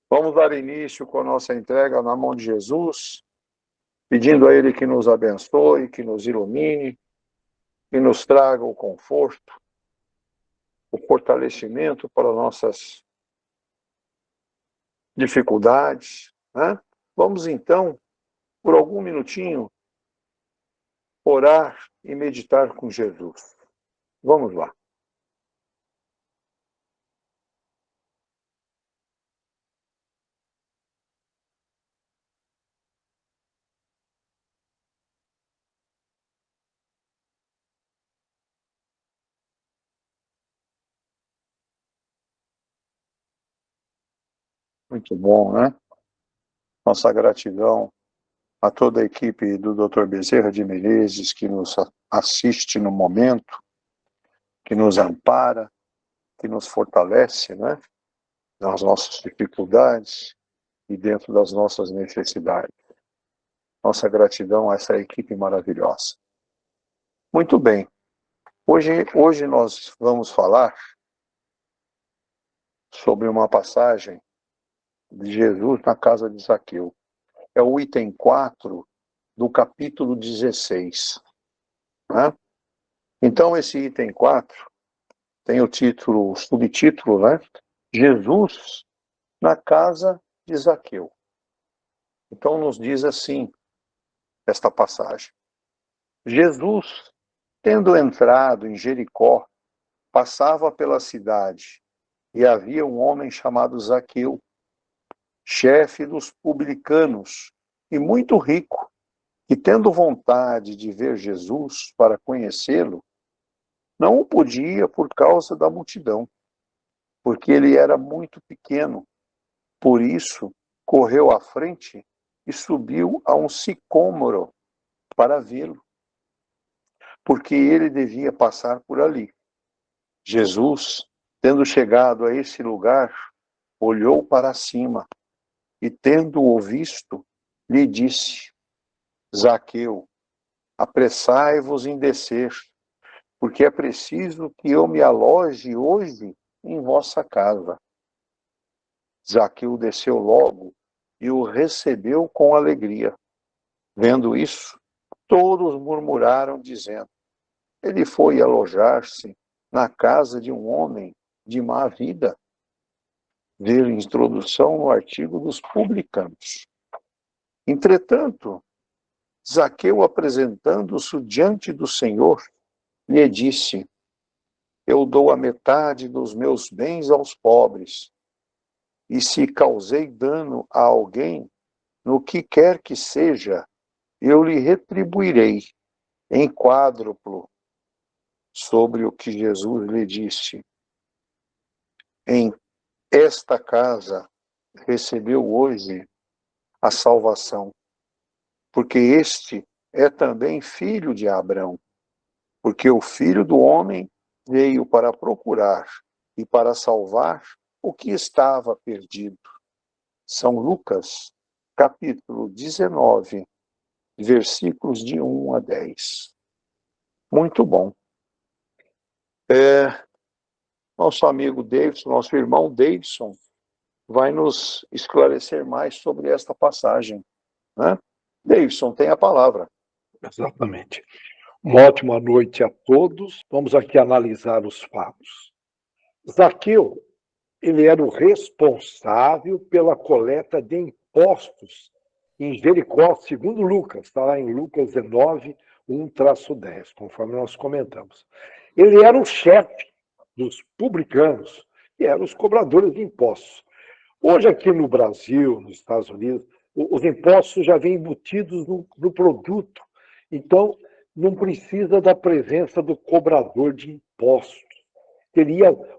Vamos dar início com a nossa entrega na mão de Jesus, pedindo a Ele que nos abençoe, que nos ilumine, que nos traga o conforto, o fortalecimento para nossas dificuldades, né? Vamos então, por algum minutinho, orar e meditar com Jesus. Vamos lá. Muito bom, né? Nossa gratidão a toda a equipe do Dr. Bezerra de Menezes, que nos assiste no momento, que nos ampara, que nos fortalece, né? Nas nossas dificuldades e dentro das nossas necessidades. Nossa gratidão a essa equipe maravilhosa. Muito bem. Hoje nós vamos falar sobre uma passagem de Jesus na casa de Zaqueu. É o item 4 do capítulo 16. Né? Então, esse item 4 tem o subtítulo, né? Jesus na casa de Zaqueu. Então, nos diz assim, esta passagem. Jesus, tendo entrado em Jericó, passava pela cidade, e havia um homem chamado Zaqueu, chefe dos publicanos, e muito rico, que, tendo vontade de ver Jesus para conhecê-lo, não o podia por causa da multidão, porque ele era muito pequeno. Por isso, correu à frente e subiu a um sicômoro para vê-lo, porque ele devia passar por ali. Jesus, tendo chegado a esse lugar, olhou para cima e, tendo-o visto, lhe disse: Zaqueu, apressai-vos em descer, porque é preciso que eu me aloje hoje em vossa casa. Zaqueu desceu logo e o recebeu com alegria. Vendo isso, todos murmuraram, dizendo: ele foi alojar-se na casa de um homem de má vida. Ver introdução no artigo dos publicanos. Entretanto, Zaqueu, apresentando-se diante do Senhor, lhe disse: eu dou a metade dos meus bens aos pobres, e se causei dano a alguém, no que quer que seja, eu lhe retribuirei em quádruplo. Sobre o que Jesus lhe disse: em esta casa recebeu hoje a salvação, porque este é também filho de Abraão, porque o Filho do Homem veio para procurar e para salvar o que estava perdido. São Lucas, capítulo 19, versículos de 1 a 10. Muito bom. Nosso amigo Davidson, nosso irmão Davidson, vai nos esclarecer mais sobre esta passagem. Né? Davidson, tem a palavra. Exatamente. Uma ótima noite a todos. Vamos aqui analisar os fatos. Zaqueu, ele era o responsável pela coleta de impostos em Jericó, segundo Lucas, está lá em Lucas 19, 1-10, conforme nós comentamos. Ele era o chefe dos publicanos, que eram os cobradores de impostos. Hoje, aqui no Brasil, nos Estados Unidos, os impostos já vêm embutidos no produto. Então, não precisa da presença do cobrador de impostos.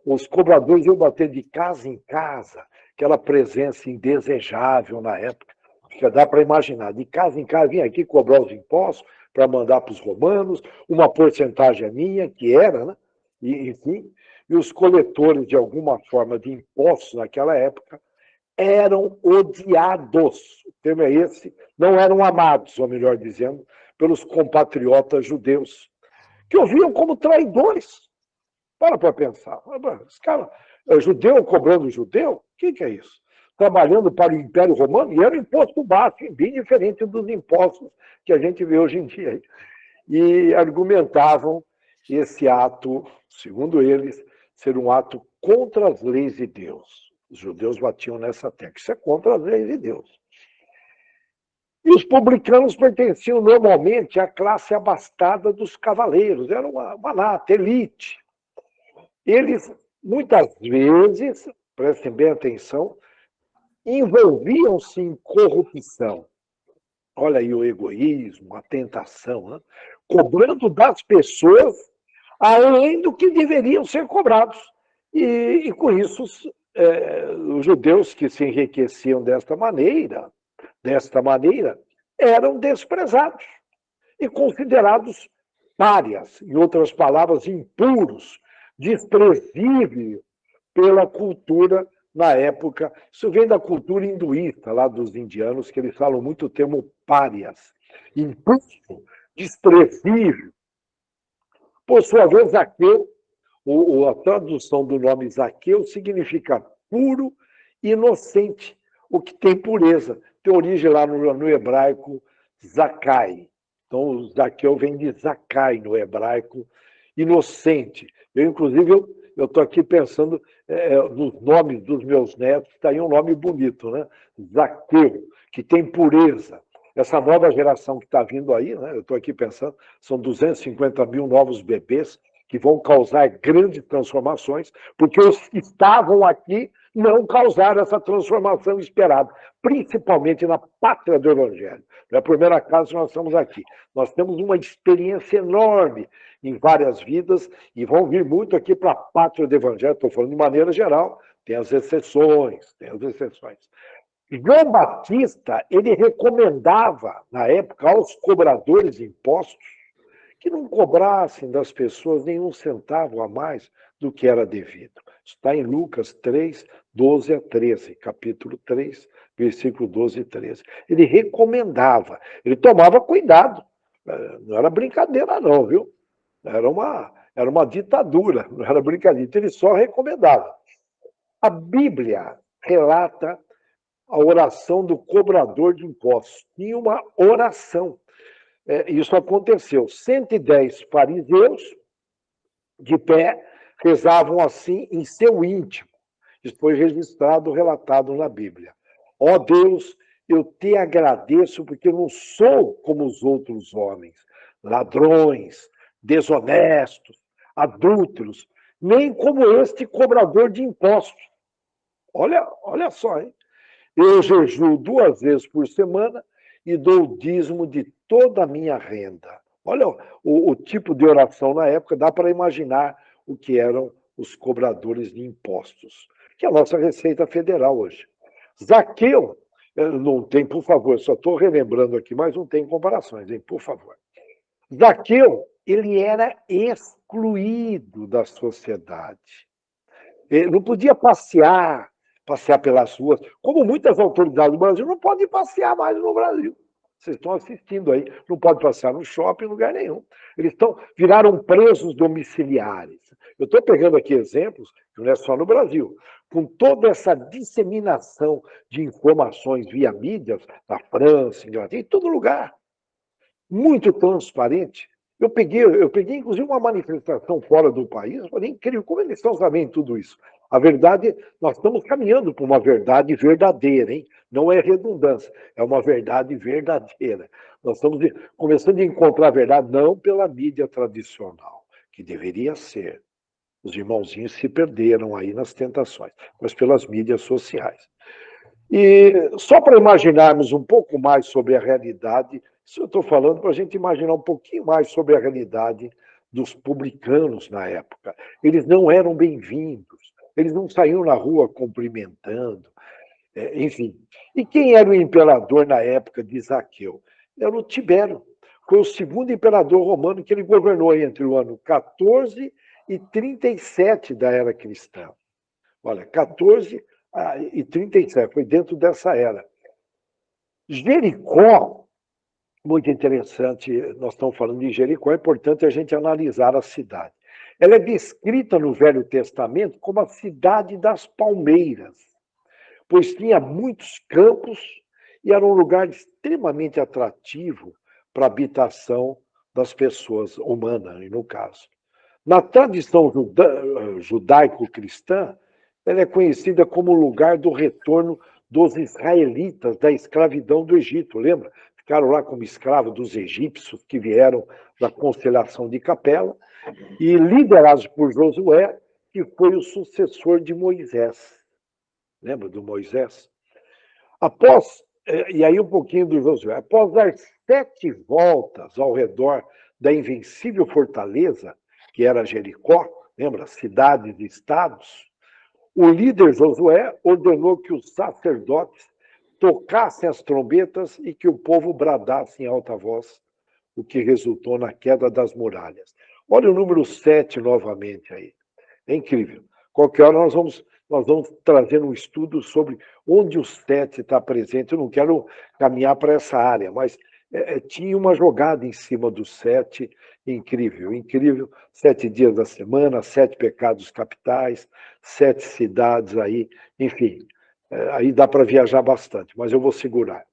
Os cobradores iam bater de casa em casa, aquela presença indesejável na época. Já dá para imaginar, de casa em casa, vinha aqui cobrar os impostos para mandar para os romanos, uma porcentagem minha, que era, né? E, enfim, e os coletores, de alguma forma, de impostos naquela época, eram odiados, o termo é esse, não eram amados, ou melhor dizendo, pelos compatriotas judeus, que os viam como traidores. Para pensar. Esse cara, judeu cobrando judeu? O que é isso? trabalhando para o Império Romano, e era um imposto baixo, bem diferente dos impostos que a gente vê hoje em dia. E argumentavam esse ato, segundo eles, ser um ato contra as leis de Deus. Os judeus batiam nessa tecla. Isso é contra as leis de Deus. E os publicanos pertenciam normalmente à classe abastada dos cavaleiros. Era uma nata, elite. Eles, muitas vezes, prestem bem atenção, envolviam-se em corrupção. Olha aí o egoísmo, a tentação, né? Cobrando das pessoas além do que deveriam ser cobrados. E com isso, os judeus que se enriqueciam desta maneira, eram desprezados e considerados párias, em outras palavras, impuros, desprezíveis pela cultura na época. Isso vem da cultura hinduísta, lá dos indianos, que eles falam muito o termo párias, impuro, desprezível. Por sua vez, Zaqueu, a tradução do nome Zaqueu significa puro, inocente, o que tem pureza. Tem origem lá no hebraico Zacai. Então, Zaqueu vem de Zacai no hebraico, inocente. Inclusive, eu estou aqui pensando nos nomes dos meus netos, está aí um nome bonito, né? Zaqueu, que tem pureza. Essa nova geração que está vindo aí, né? Eu estou aqui pensando, são 250 mil novos bebês que vão causar grandes transformações, porque os que estavam aqui não causaram essa transformação esperada, principalmente na pátria do Evangelho. Não é a primeira casa que nós estamos aqui. Nós temos uma experiência enorme em várias vidas e vão vir muito aqui para a pátria do Evangelho. Estou falando de maneira geral, tem as exceções. João Batista, ele recomendava, na época, aos cobradores de impostos que não cobrassem das pessoas nenhum centavo a mais do que era devido. Está em Lucas 3, 12 a 13, capítulo 3, versículo 12 e 13. Ele recomendava, ele tomava cuidado. Não era brincadeira não, viu? Era uma ditadura, não era brincadeira. Ele só recomendava. A Bíblia relata a oração do cobrador de impostos. Tinha uma oração. Isso aconteceu. 110 fariseus de pé rezavam assim em seu íntimo. Isso foi registrado, relatado na Bíblia. Ó Deus, eu te agradeço porque eu não sou como os outros homens, ladrões, desonestos, adúlteros, nem como este cobrador de impostos. Olha só, hein? Eu jejuo 2 vezes por semana e dou o dízimo de toda a minha renda. Olha o tipo de oração na época, dá para imaginar o que eram os cobradores de impostos, que é a nossa Receita Federal hoje. Zaqueu, não tem, por favor, só estou relembrando aqui, mas não tem comparações, hein, por favor. Zaqueu, ele era excluído da sociedade. Ele não podia passear pelas ruas, como muitas autoridades do Brasil não podem passear mais no Brasil. Vocês estão assistindo aí, não pode passear no shopping, em lugar nenhum. Eles viraram presos domiciliares. Eu estou pegando aqui exemplos, que não é só no Brasil, com toda essa disseminação de informações via mídias, na França, Inglaterra, em todo lugar. Muito transparente. Eu peguei, inclusive, uma manifestação fora do país, eu falei, incrível, como eles estão sabendo tudo isso? A verdade, nós estamos caminhando para uma verdade verdadeira, hein? Não é redundância, é uma verdade verdadeira. Nós estamos começando a encontrar a verdade não pela mídia tradicional, que deveria ser. Os irmãozinhos se perderam aí nas tentações, mas pelas mídias sociais. E só para imaginarmos um pouco mais sobre a realidade, isso eu estou falando para a gente imaginar um pouquinho mais sobre a realidade dos publicanos na época. Eles não eram bem-vindos, eles não saíam na rua cumprimentando, enfim. E quem era o imperador na época de Zaqueu? Era o Tibério. Foi o segundo imperador romano que ele governou entre o ano 14 e 37 da era cristã. Olha, 14 e 37, foi dentro dessa era. Jericó, muito interessante, nós estamos falando de Jericó, é importante a gente analisar a cidade. Ela é descrita no Velho Testamento como a cidade das palmeiras, pois tinha muitos campos e era um lugar extremamente atrativo para a habitação das pessoas humanas, no caso. Na tradição judaico-cristã, ela é conhecida como o lugar do retorno dos israelitas da escravidão do Egito, lembra? Ficaram lá como escravos dos egípcios que vieram da conciliação de Capela e liderados por Josué, que foi o sucessor de Moisés. Lembra do Moisés? E aí um pouquinho do Josué, após dar 7 voltas ao redor da invencível fortaleza, que era Jericó, lembra, cidades e estados, o líder Josué ordenou que os sacerdotes tocassem as trombetas e que o povo bradasse em alta voz, o que resultou na queda das muralhas. Olha o número 7 novamente aí. É incrível. Qualquer hora nós vamos trazer um estudo sobre onde o 7 está presente. Eu não quero caminhar para essa área, mas tinha uma jogada em cima do 7 incrível, incrível. 7 dias da semana, 7 pecados capitais, 7 cidades aí, enfim. Aí dá para viajar bastante, mas eu vou segurar.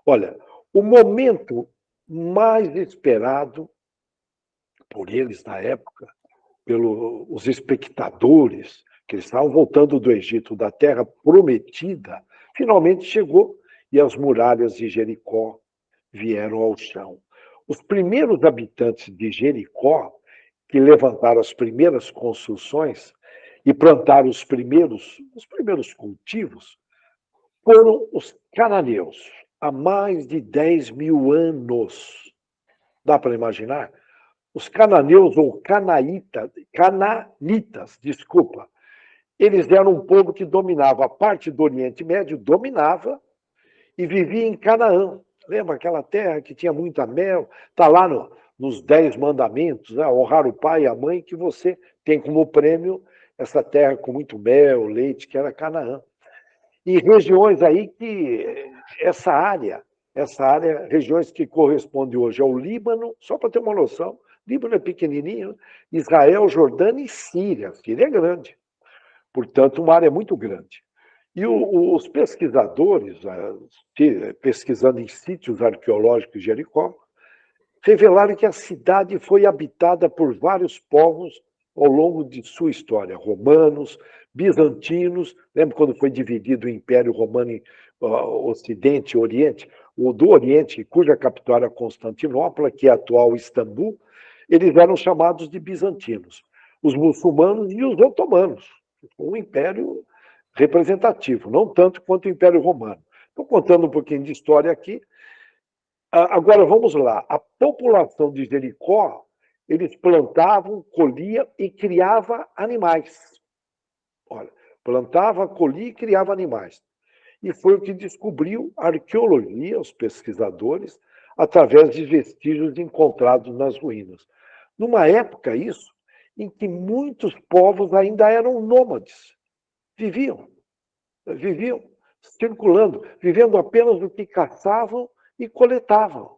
Olha, o momento mais esperado por eles na época, pelos espectadores, que eles estavam voltando do Egito, da terra prometida, finalmente chegou e as muralhas de Jericó vieram ao chão. Os primeiros habitantes de Jericó, que levantaram as primeiras construções e plantaram os primeiros cultivos, foram os cananeus, há mais de 10 mil anos. Dá para imaginar? Os cananeus ou cananitas, eles eram um povo que dominava a parte do Oriente Médio, dominava e vivia em Canaã. Lembra aquela terra que tinha muita mel? Está lá nos 10 mandamentos, né? Honrar o pai e a mãe, que você tem como prêmio essa terra com muito mel, leite, que era Canaã. E regiões aí que essa área, regiões que correspondem hoje ao Líbano, só para ter uma noção, Líbano é pequenininho, Israel, Jordânia e Síria. Síria é grande. Portanto, uma área muito grande. E os pesquisadores, pesquisando em sítios arqueológicos de Jericó, revelaram que a cidade foi habitada por vários povos ao longo de sua história. Romanos, bizantinos, lembra quando foi dividido o Império Romano em Ocidente e Oriente? O do Oriente, cuja capital era Constantinopla, que é a atual Istambul, eles eram chamados de bizantinos. Os muçulmanos e os otomanos, um império representativo, não tanto quanto o Império Romano. Estou contando um pouquinho de história aqui. Agora, vamos lá. A população de Jericó, eles plantavam, colhiam e criavam animais. Olha, plantava, colhia e criava animais. E foi o que descobriu a arqueologia, os pesquisadores, através de vestígios encontrados nas ruínas. Numa época, isso, em que muitos povos ainda eram nômades. Viviam circulando, vivendo apenas do que caçavam e coletavam.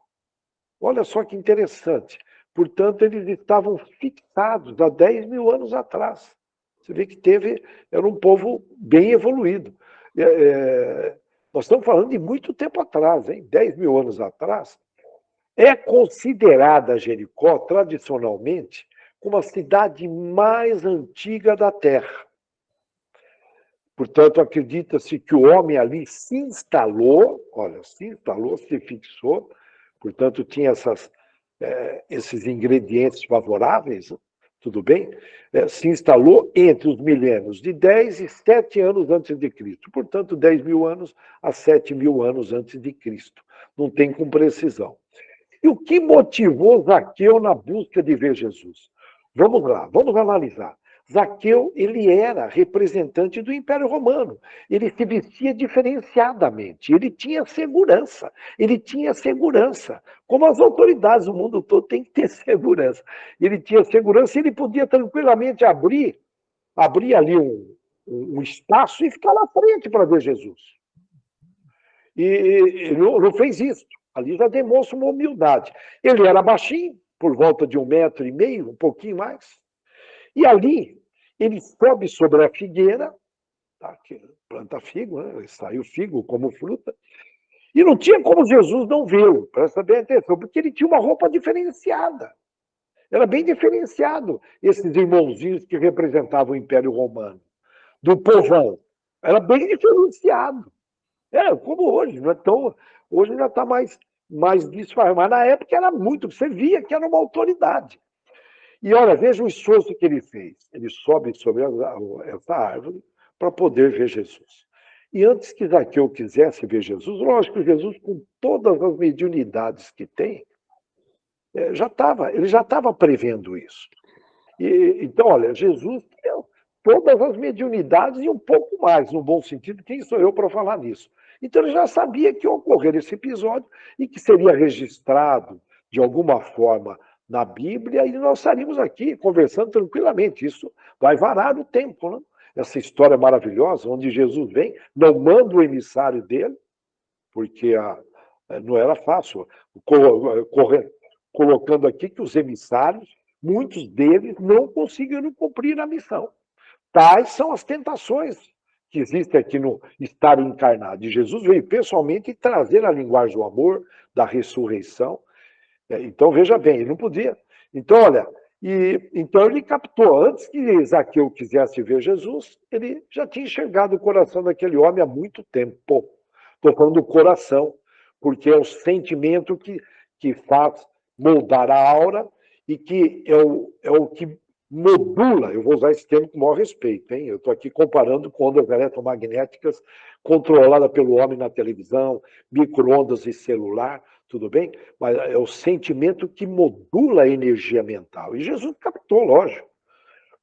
Olha só que interessante. Portanto, eles estavam fixados há 10 mil anos atrás. Você vê que era um povo bem evoluído. Nós estamos falando de muito tempo atrás, hein? 10 mil anos atrás. É considerada Jericó, tradicionalmente, como a cidade mais antiga da Terra. Portanto, acredita-se que o homem ali se instalou, se fixou, portanto, tinha esses ingredientes favoráveis, tudo bem? Se instalou entre os milênios de 10 e 7 anos antes de Cristo. Portanto, 10 mil anos a 7 mil anos antes de Cristo. Não tem com precisão. E o que motivou Zaqueu na busca de ver Jesus? Vamos lá, vamos analisar. Zaqueu, ele era representante do Império Romano. Ele se vestia diferenciadamente. Ele tinha segurança. Como as autoridades do mundo todo têm que ter segurança. Ele tinha segurança e ele podia tranquilamente abrir ali um espaço e ficar na frente para ver Jesus. E ele não fez isso. Ali já demonstra uma humildade. Ele era baixinho, por volta de 1,5 metros, um pouquinho mais. E ali, ele sobe sobre a figueira tá? Que planta figo, né? Saiu figo como fruta. E não tinha como Jesus não vê-lo, presta bem atenção, porque ele tinha uma roupa diferenciada. Era bem diferenciado, esses irmãozinhos que representavam o Império Romano, do povão. Era bem diferenciado. Como hoje, não é tão, hoje já está mais disfarçado, mas na época era muito, você via que era uma autoridade. E olha, veja o esforço que ele fez. Ele sobe sobre essa árvore para poder ver Jesus. E antes que Zaqueu quisesse ver Jesus, lógico, Jesus, com todas as mediunidades que tem, ele já estava prevendo isso. Então, olha, Jesus tinha todas as mediunidades e um pouco mais, no bom sentido, quem sou eu para falar nisso? Então, ele já sabia que ia ocorrer esse episódio e que seria registrado de alguma forma na Bíblia e nós estaríamos aqui conversando tranquilamente. Isso vai varar o tempo, né? Essa história maravilhosa, onde Jesus vem, não manda o emissário dele, porque não era fácil, colocando aqui que os emissários, muitos deles não conseguiram cumprir a missão. Tais são as tentações que existem aqui no estar encarnado. E Jesus veio pessoalmente trazer a linguagem do amor, da ressurreição. Então, veja bem, ele não podia. Então, olha, então ele captou, antes que Zaqueu quisesse ver Jesus, ele já tinha enxergado o coração daquele homem há muito tempo. Estou falando do coração, porque é o sentimento que faz moldar a aura e que é o que modula, eu vou usar esse termo com o maior respeito, hein? Eu estou aqui comparando com ondas eletromagnéticas controladas pelo homem na televisão, micro-ondas e celular, tudo bem? Mas é o sentimento que modula a energia mental. E Jesus captou, lógico.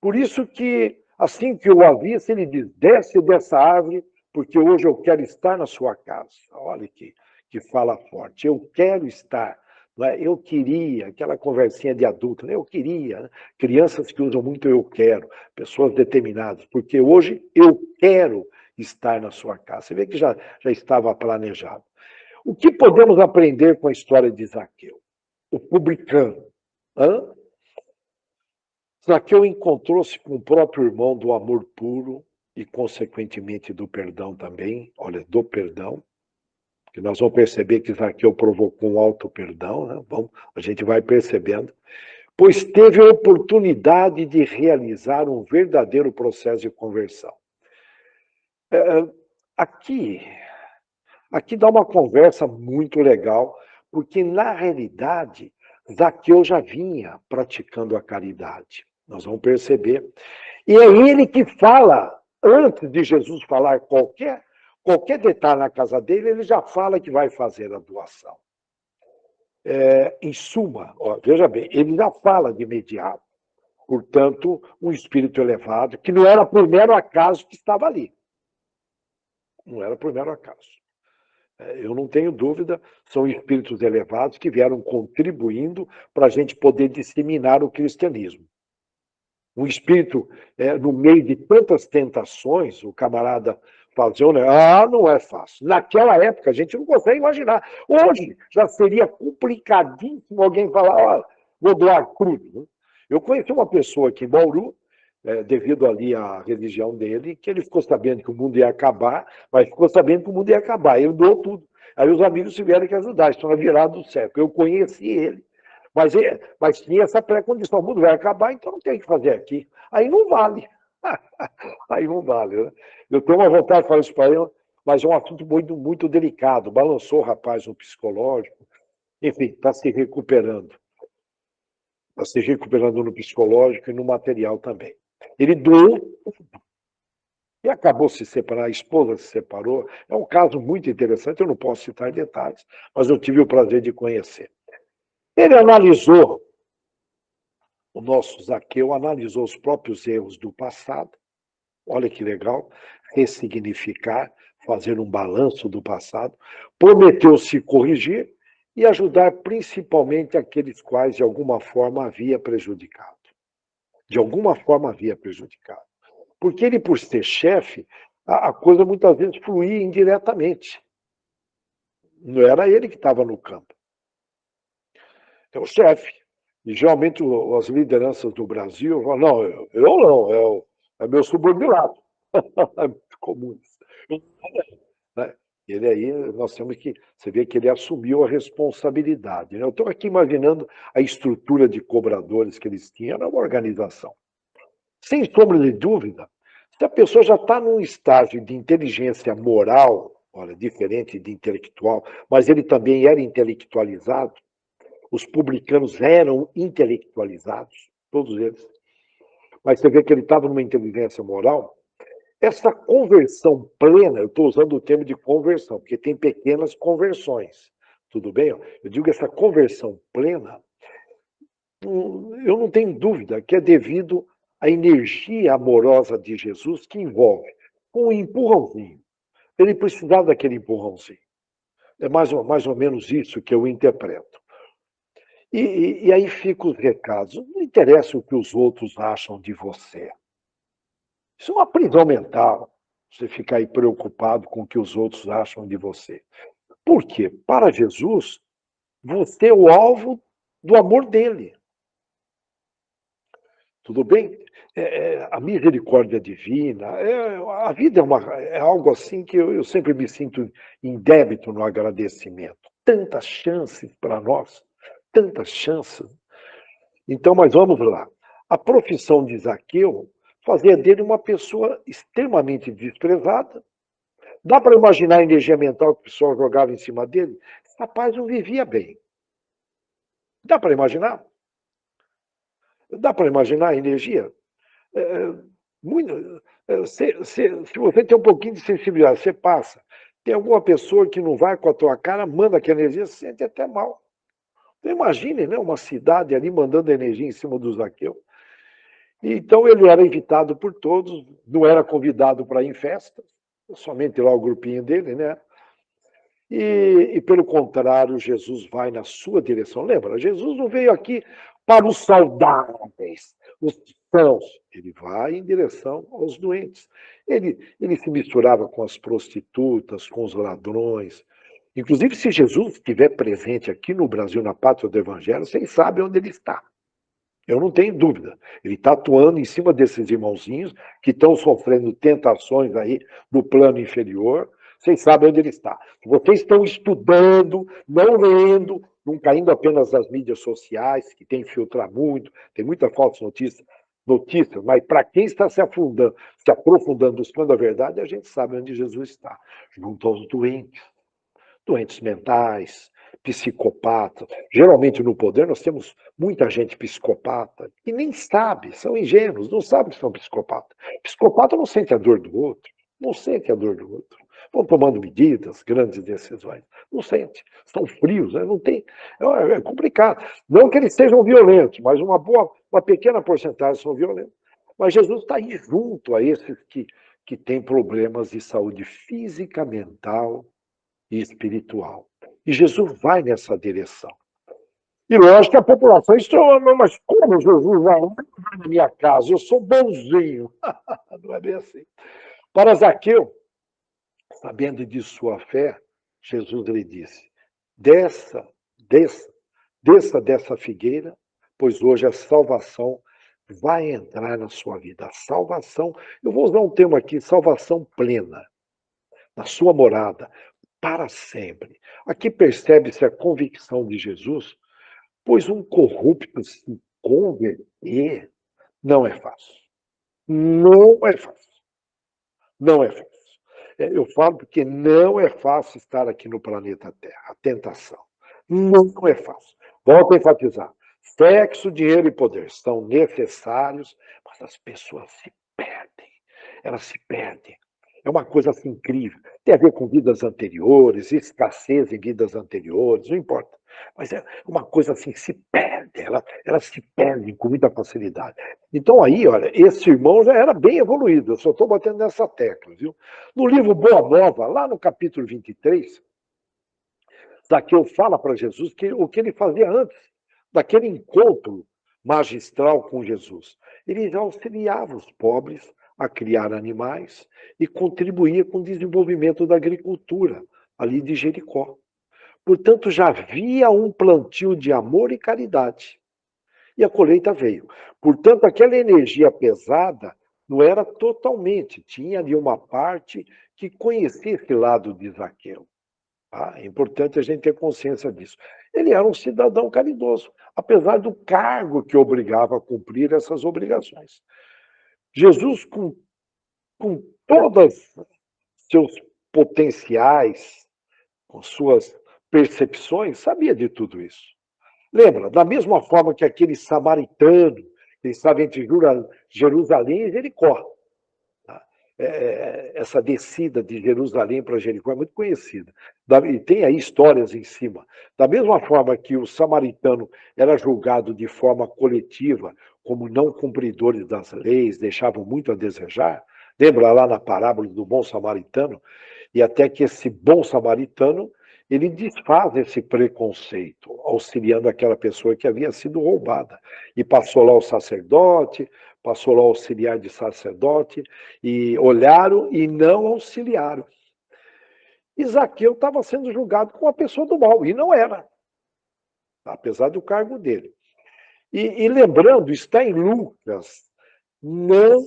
Por isso que, assim que eu avista, ele diz, desce dessa árvore, porque hoje eu quero estar na sua casa. Olha que fala forte, eu quero estar. Não é? Eu queria, aquela conversinha de adulto, né? Eu queria, né? Crianças que usam muito eu quero, pessoas determinadas, porque hoje eu quero estar na sua casa. Você vê que já estava planejado. O que podemos aprender com a história de Zaqueu? O publicano. Zaqueu encontrou-se com o próprio irmão do amor puro e, consequentemente, do perdão também. Olha, do perdão. Que nós vamos perceber que Zaqueu provocou um alto perdão, né? A gente vai percebendo. Pois teve a oportunidade de realizar um verdadeiro processo de conversão. Aqui dá uma conversa muito legal, porque, na realidade, Zaqueu já vinha praticando a caridade. Nós vamos perceber. E é ele que fala, antes de Jesus falar qualquer detalhe na casa dele, ele já fala que vai fazer a doação. Em suma, veja bem, ele já fala de imediato. Portanto, um espírito elevado, que não era por mero acaso que estava ali. Não era por mero acaso. Eu não tenho dúvida, são espíritos elevados que vieram contribuindo para a gente poder disseminar o cristianismo. Um espírito, no meio de tantas tentações, o camarada fazia, não é fácil. Naquela época, a gente não consegue imaginar. Hoje, já seria complicadíssimo alguém falar, vou doar crudo. Né? Eu conheci uma pessoa aqui em Bauru, devido ali à religião dele, que ele ficou sabendo que o mundo ia acabar, mas ficou sabendo que o mundo ia acabar. Ele doou tudo. Aí os amigos tiveram que ajudar, estão na virada do século. Eu conheci ele. Mas tinha essa pré-condição, o mundo vai acabar, então não tem o que fazer aqui. Aí não vale. Aí não vale. Né? Eu tenho uma vontade de falar isso para ele, mas é um assunto muito, muito delicado. Balançou o rapaz no psicológico. Enfim, está se recuperando. Está se recuperando no psicológico e no material também. Ele doou e acabou se separar, a esposa se separou. É um caso muito interessante, eu não posso citar detalhes, mas eu tive o prazer de conhecer. Ele analisou, o nosso Zaqueu analisou os próprios erros do passado, olha que legal, ressignificar, fazer um balanço do passado, prometeu se corrigir e ajudar principalmente aqueles quais de alguma forma havia prejudicado. De alguma forma havia prejudicado. Porque ele, por ser chefe, a coisa muitas vezes fluía indiretamente. Não era ele que estava no campo. É o chefe. E geralmente as lideranças do Brasil falam, não, eu não, é meu subordinado. comuns. Né? Ele aí, nós temos que, você vê que ele assumiu a responsabilidade. Né? Eu estou aqui imaginando a estrutura de cobradores que eles tinham, era uma organização. Sem sombra de dúvida, se a pessoa já está num estágio de inteligência moral, olha, diferente de intelectual, mas ele também era intelectualizado, os publicanos eram intelectualizados, todos eles, mas você vê que ele estava numa inteligência moral, essa conversão plena, eu estou usando o termo de conversão, porque tem pequenas conversões, tudo bem? Eu digo essa conversão plena, eu não tenho dúvida que é devido à energia amorosa de Jesus que envolve um empurrãozinho. Ele precisava daquele empurrãozinho. É mais ou menos isso que eu interpreto. E aí ficam os recados. Não interessa o que os outros acham de você. Isso é uma prisão mental, você ficar aí preocupado com o que os outros acham de você. Por quê? Para Jesus, você é o alvo do amor dele. Tudo bem? A misericórdia divina, a vida é algo assim que eu sempre me sinto em débito no agradecimento. Tantas chances para nós, tantas chances. Então, mas vamos lá. A profissão de Zaqueu fazia dele uma pessoa extremamente desprezada. Dá para imaginar a energia mental que o pessoal jogava em cima dele? Esse rapaz não vivia bem. Dá para imaginar? Dá para imaginar a energia? Muito, se você tem um pouquinho de sensibilidade, você passa. Tem alguma pessoa que não vai com a tua cara, manda aquela energia, se sente até mal. Então, imagine, né, uma cidade ali mandando energia em cima do Zaqueu. Então ele era evitado por todos, não era convidado para ir em festas, somente lá o grupinho dele, né? E pelo contrário, Jesus vai na sua direção. Lembra, Jesus não veio aqui para os saudáveis, os sãos. Ele vai em direção aos doentes. Ele se misturava com as prostitutas, com os ladrões. Inclusive, se Jesus estiver presente aqui no Brasil, na pátria do Evangelho, vocês sabem onde ele está. Eu não tenho dúvida. Ele está atuando em cima desses irmãozinhos que estão sofrendo tentações aí no plano inferior. Vocês sabem onde ele está. Vocês estão estudando, não lendo, não caindo apenas nas mídias sociais, que tem que filtrar muito, tem muita falsa notícia, mas para quem está se aprofundando, buscando a verdade, a gente sabe onde Jesus está. Junto aos doentes mentais, psicopatas. Geralmente no poder nós temos muita gente psicopata que nem sabe, são ingênuos, não sabem que são psicopatas. Psicopata não sente a dor do outro, não sente a dor do outro. Vão tomando medidas, grandes decisões. Não sente, são frios, né? Não tem, é complicado. Não que eles sejam violentos, mas uma pequena porcentagem são violentos. Mas Jesus está aí junto a esses que têm problemas de saúde física, mental e espiritual. E Jesus vai nessa direção. E lógico que a população estranha, mas como Jesus vai na minha casa? Eu sou bonzinho. Não é bem assim. Para Zaqueu, sabendo de sua fé, Jesus lhe disse: desça dessa figueira, pois hoje a salvação vai entrar na sua vida. A salvação, eu vou usar um termo aqui, salvação plena, na sua morada, para sempre. Aqui percebe-se a convicção de Jesus, pois um corrupto se converter não é fácil. Não é fácil. Não é fácil. Eu falo porque não é fácil estar aqui no planeta Terra. A tentação. Não é fácil. Volto a enfatizar. Sexo, dinheiro e poder são necessários, mas as pessoas se perdem. Elas se perdem. É uma coisa assim incrível. Tem a ver com vidas anteriores, escassez em vidas anteriores, não importa. Mas é uma coisa assim, se perde, elas se perdem com muita facilidade. Então aí, olha, esse irmão já era bem evoluído, eu só estou batendo nessa tecla, viu? No livro Boa Nova, lá no capítulo 23, Zaqueu fala para Jesus o que ele fazia antes daquele encontro magistral com Jesus. Ele auxiliava os pobres a criar animais e contribuía com o desenvolvimento da agricultura ali de Jericó. Portanto, já havia um plantio de amor e caridade. E a colheita veio. Portanto, aquela energia pesada Não era totalmente, tinha ali uma parte que conhecia esse lado de Zaqueu. Tá? É importante a gente ter consciência disso. Ele era um cidadão caridoso, apesar do cargo que obrigava a cumprir essas obrigações. Jesus, com todas seus potenciais, com suas percepções, sabia de tudo isso. Lembra, da mesma forma que aquele samaritano que estava entre Jerusalém e Jericó. Tá? Essa descida de Jerusalém para Jericó é muito conhecida. E tem aí histórias em cima. Da mesma forma que o samaritano era julgado de forma coletiva, como não cumpridores das leis, deixavam muito a desejar. Lembra lá na parábola do bom samaritano? E até que esse bom samaritano, ele desfaz esse preconceito, auxiliando aquela pessoa que havia sido roubada. E passou lá o sacerdote, passou lá o auxiliar de sacerdote, e olharam e não auxiliaram. E Zaqueu estava sendo julgado como uma pessoa do mal, e não era, apesar do cargo dele. E lembrando, está em Lucas, não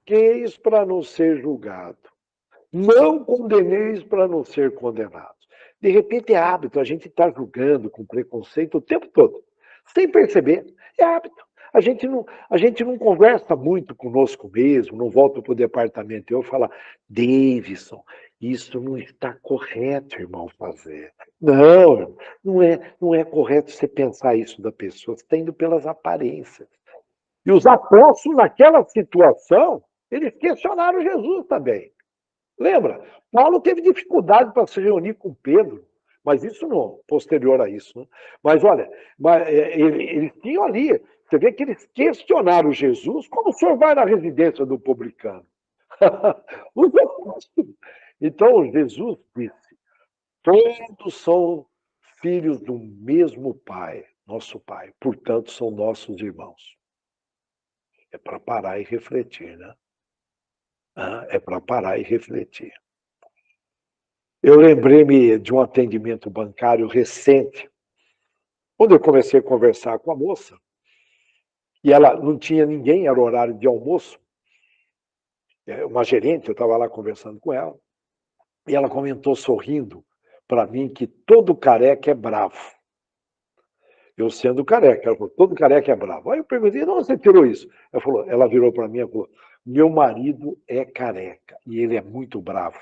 julgueis para não ser julgado. Não condeneis para não ser condenados. De repente é hábito, a gente está julgando com preconceito o tempo todo, sem perceber. É hábito. A gente não conversa muito conosco mesmo, não volta para o departamento. Eu falo, Davidson, isso não está correto, irmão, fazer. Não, não é correto você pensar isso da pessoa, você está indo pelas aparências. E os apóstolos, naquela situação, eles questionaram Jesus também. Lembra? Paulo teve dificuldade para se reunir com Pedro, mas isso não, posterior a isso. Né? Mas olha, eles tinham ali, você vê que eles questionaram Jesus, como o senhor vai na residência do publicano? Então, Jesus disse, todos são filhos do mesmo Pai, nosso Pai, portanto, são nossos irmãos. É para parar e refletir, né? É para parar e refletir. Eu lembrei-me de um atendimento bancário recente, quando eu comecei a conversar com a moça, e ela não tinha ninguém, era horário de almoço, uma gerente, eu estava lá conversando com ela, e ela comentou sorrindo para mim que todo careca é bravo. Eu sendo careca, ela falou, todo careca é bravo. Aí eu perguntei, de onde você tirou isso? Ela virou para mim e falou, meu marido é careca e ele é muito bravo.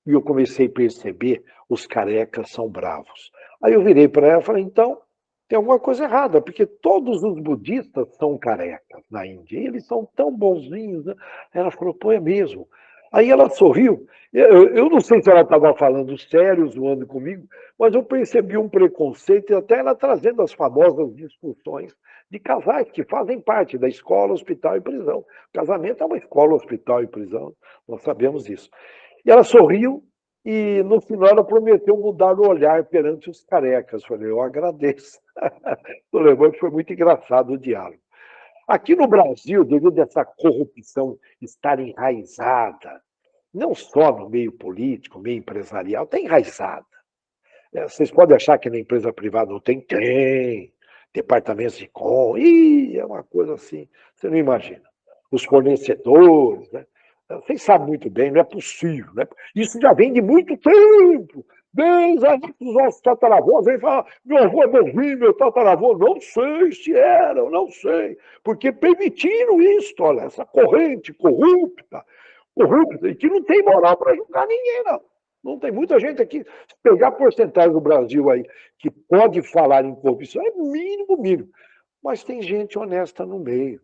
E eu comecei a perceber, os carecas são bravos. Aí eu virei para ela e falei, então, tem alguma coisa errada, porque todos os budistas são carecas na Índia, e eles são tão bonzinhos, né? Ela falou, pô, é mesmo. Aí ela sorriu, eu não sei se ela estava falando sério, zoando comigo, mas eu percebi um preconceito, e até ela trazendo as famosas discussões de casais que fazem parte da escola, hospital e prisão. Casamento é uma escola, hospital e prisão, nós sabemos disso. E ela sorriu e, no final, ela prometeu mudar o olhar perante os carecas. Falei, eu agradeço. Estou lembrando que foi muito engraçado o diálogo. Aqui no Brasil, devido a essa corrupção estar enraizada, não só no meio político, meio empresarial, está enraizada. Vocês podem achar que na empresa privada não tem? Tem. Departamentos de compra. É uma coisa assim, você não imagina. Os fornecedores, né? Vocês sabem muito bem, não é possível. Né? Isso já vem de muito tempo. Desde a época dos nossos tataravós, vem falar, meu avô é bonzinho, meu tataravô, não sei se eram, não sei. Porque permitiram isso, olha, essa corrente corrupta, e que não tem moral para julgar ninguém, não. Não tem muita gente aqui. Se pegar a porcentagem do Brasil aí que pode falar em corrupção, é mínimo, mínimo. Mas tem gente honesta no meio.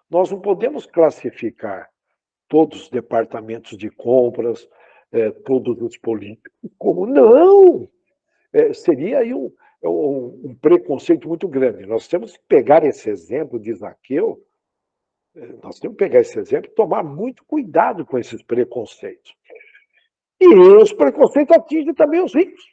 Nós não podemos classificar todos os departamentos de compras, todos os políticos, como não. Seria aí um preconceito muito grande. Nós temos que pegar esse exemplo de Zaqueu, nós temos que pegar esse exemplo e tomar muito cuidado com esses preconceitos. E os preconceitos atingem também os ricos.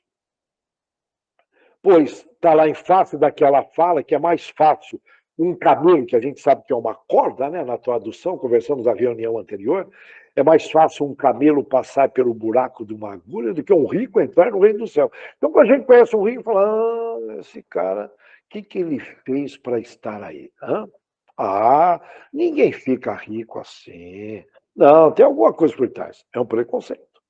Pois está lá em face daquela fala que é mais fácil um camelo, que a gente sabe que é uma corda, né, na tradução, conversamos na reunião anterior, é mais fácil um camelo passar pelo buraco de uma agulha do que um rico entrar no reino do céu. Então, quando a gente conhece um rico, fala, esse cara, o que ele fez para estar aí? Ah, ninguém fica rico assim. Não, tem alguma coisa por trás. É um preconceito.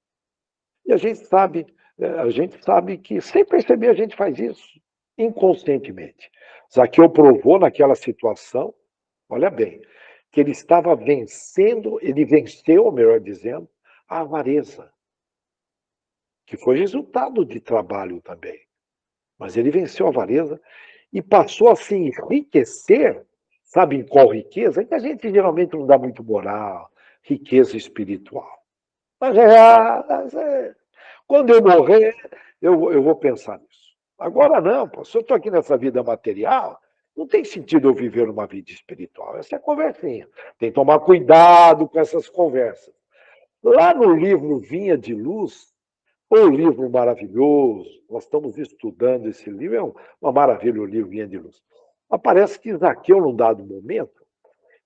E a gente sabe que, sem perceber, a gente faz isso inconscientemente. Zaqueu provou naquela situação, olha bem, que ele estava vencendo, ele venceu, melhor dizendo, a avareza, que foi resultado de trabalho também. Mas ele venceu a avareza e passou a se enriquecer, sabe em qual riqueza? É que a gente geralmente não dá muito moral, riqueza espiritual. Mas quando eu morrer, eu vou pensar nisso. Agora não, pô, se eu estou aqui nessa vida material, não tem sentido eu viver uma vida espiritual. Essa é a conversinha. Tem que tomar cuidado com essas conversas. Lá no livro Vinha de Luz, um livro maravilhoso, nós estamos estudando esse livro, uma maravilha o livro Vinha de Luz. Aparece que Zaqueu, num dado momento,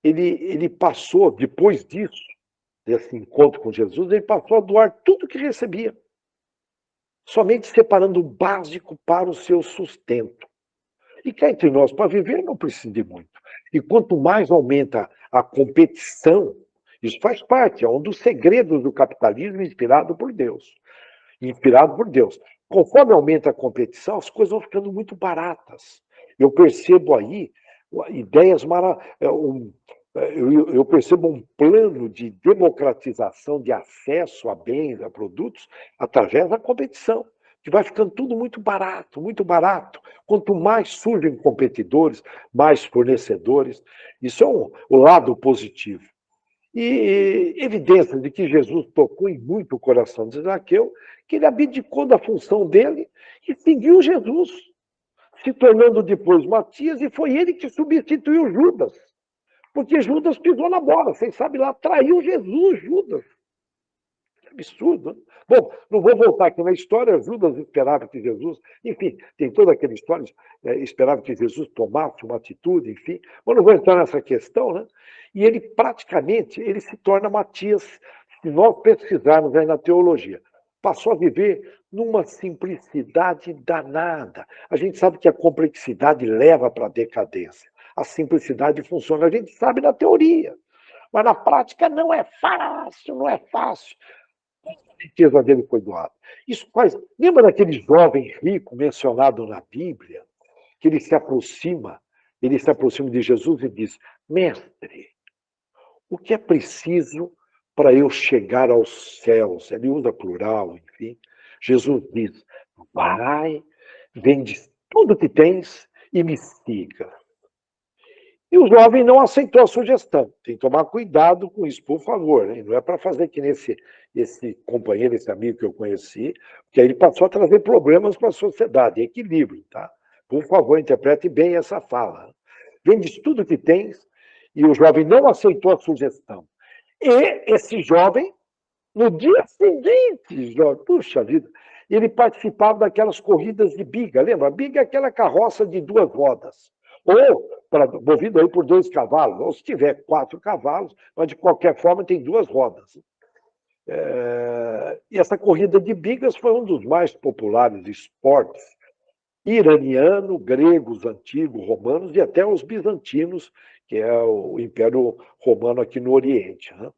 ele passou, depois disso, desse encontro com Jesus, ele passou a doar tudo que recebia, somente separando o básico para o seu sustento. E cá entre nós, para viver não precisa de muito. E quanto mais aumenta a competição, isso faz parte, é um dos segredos do capitalismo inspirado por Deus. Inspirado por Deus. Conforme aumenta a competição, as coisas vão ficando muito baratas. Eu percebo aí ideias maravilhosas. Eu percebo um plano de democratização de acesso a bens, a produtos, através da competição, que vai ficando tudo muito barato, muito barato. Quanto mais surgem competidores, mais fornecedores. Isso é o lado positivo. E evidência de que Jesus tocou em muito o coração de Zaqueu, que ele abdicou da função dele e seguiu Jesus, se tornando depois Matias, e foi ele que substituiu Judas. Porque Judas pisou na bola, vocês sabem lá, traiu Jesus, Judas. Que absurdo, né? Bom, não vou voltar aqui na história, Judas esperava que Jesus, enfim, tem toda aquela história, esperava que Jesus tomasse uma atitude, enfim, mas não vou entrar nessa questão, né? E ele praticamente, ele se torna Matias, se nós pesquisarmos aí na teologia. Passou a viver numa simplicidade danada. A gente sabe que a complexidade leva para a decadência. A simplicidade funciona, a gente sabe na teoria. Mas na prática não é fácil, não é fácil. A riqueza dele foi doada. Isso faz. Lembra daquele jovem rico mencionado na Bíblia, que ele se aproxima de Jesus e diz: Mestre, o que é preciso para eu chegar aos céus? Ele usa plural, enfim. Jesus diz: vai, vende tudo que tens e me siga. E o jovem não aceitou a sugestão. Tem que tomar cuidado com isso, por favor. Né? Não é para fazer que esse companheiro, esse amigo que eu conheci, que aí ele passou a trazer problemas para a sociedade, equilíbrio, tá? Por favor, interprete bem essa fala. Vendes tudo que tens, e o jovem não aceitou a sugestão. E esse jovem, no dia seguinte, puxa vida, ele participava daquelas corridas de biga, lembra? Biga é aquela carroça de 2 rodas. Ou movido aí por 2 cavalos, ou se tiver 4 cavalos, mas de qualquer forma tem 2 rodas. E essa corrida de bigas foi um dos mais populares esportes iraniano, gregos antigos, romanos e até os bizantinos, que é o Império Romano aqui no Oriente, né?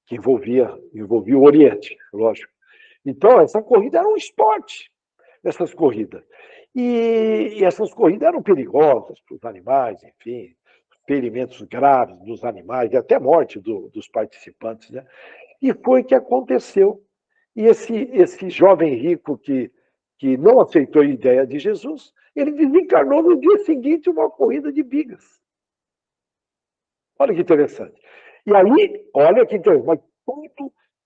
Que envolvia o Oriente, lógico. Então, essa corrida era um esporte, essas corridas. E essas corridas eram perigosas para os animais, enfim, ferimentos graves dos animais e até morte dos participantes. Né? E foi o que aconteceu. E esse jovem rico que não aceitou a ideia de Jesus, ele desencarnou no dia seguinte uma corrida de bigas. Olha que interessante. E aí, olha que interessante, mas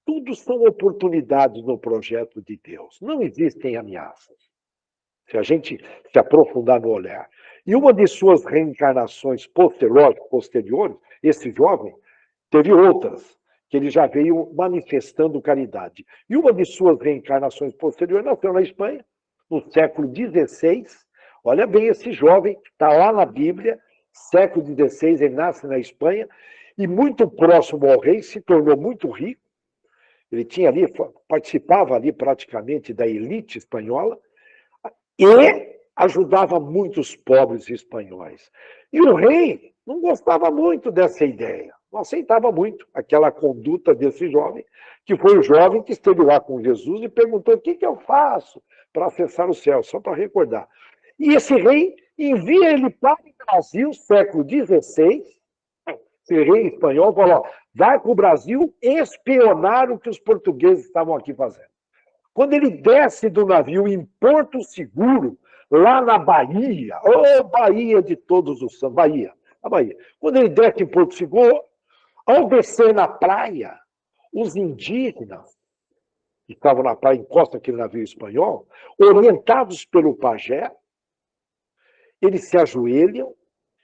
tudo são oportunidades no projeto de Deus. Não existem ameaças. Se a gente se aprofundar no olhar. E uma de suas reencarnações posteriores, esse jovem, teve outras, que ele já veio manifestando caridade. E uma de suas reencarnações posteriores nasceu na Espanha, no século XVI. Olha bem, esse jovem está lá na Bíblia, século XVI, ele nasce na Espanha, e muito próximo ao rei, se tornou muito rico. Ele tinha ali, participava ali praticamente da elite espanhola, e ajudava muitos pobres espanhóis. E o rei não gostava muito dessa ideia, não aceitava muito aquela conduta desse jovem, que foi o jovem que esteve lá com Jesus e perguntou: o que eu faço para acessar o céu? Só para recordar. E esse rei envia ele para o Brasil, século XVI, esse rei espanhol falou: vai para o Brasil espionar o que os portugueses estavam aqui fazendo. Quando ele desce do navio em Porto Seguro, lá na Bahia, Bahia de todos os santos, Bahia, a Bahia. Quando ele desce em Porto Seguro, ao descer na praia, os indígenas que estavam na praia, encostam aquele navio espanhol, orientados pelo pajé, eles se ajoelham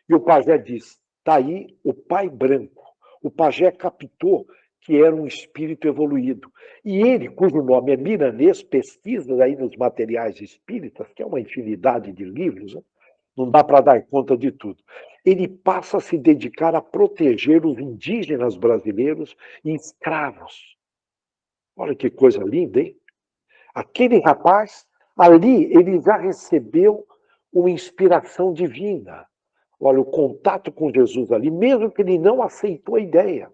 e o pajé diz: está aí o pai branco. O pajé captou que era um espírito evoluído. E ele, cujo nome é Milanês, pesquisa aí nos materiais espíritas, que é uma infinidade de livros, né? Não dá para dar conta de tudo. Ele passa a se dedicar a proteger os indígenas brasileiros e escravos. Olha que coisa linda, hein? Aquele rapaz, ali, ele já recebeu uma inspiração divina. Olha, o contato com Jesus ali, mesmo que ele não aceitou a ideia.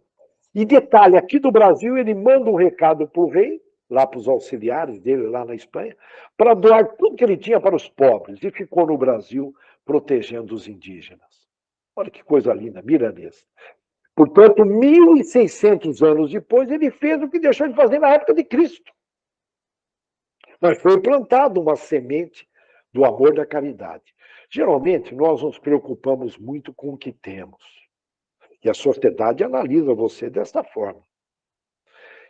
E detalhe, aqui do Brasil, ele manda um recado para o rei, lá para os auxiliares dele, lá na Espanha, para doar tudo que ele tinha para os pobres, e ficou no Brasil protegendo os indígenas. Olha que coisa linda, Milanês. Portanto, 1.600 anos depois, ele fez o que deixou de fazer na época de Cristo. Mas foi plantada uma semente do amor da caridade. Geralmente, nós nos preocupamos muito com o que temos. E a sociedade analisa você desta forma.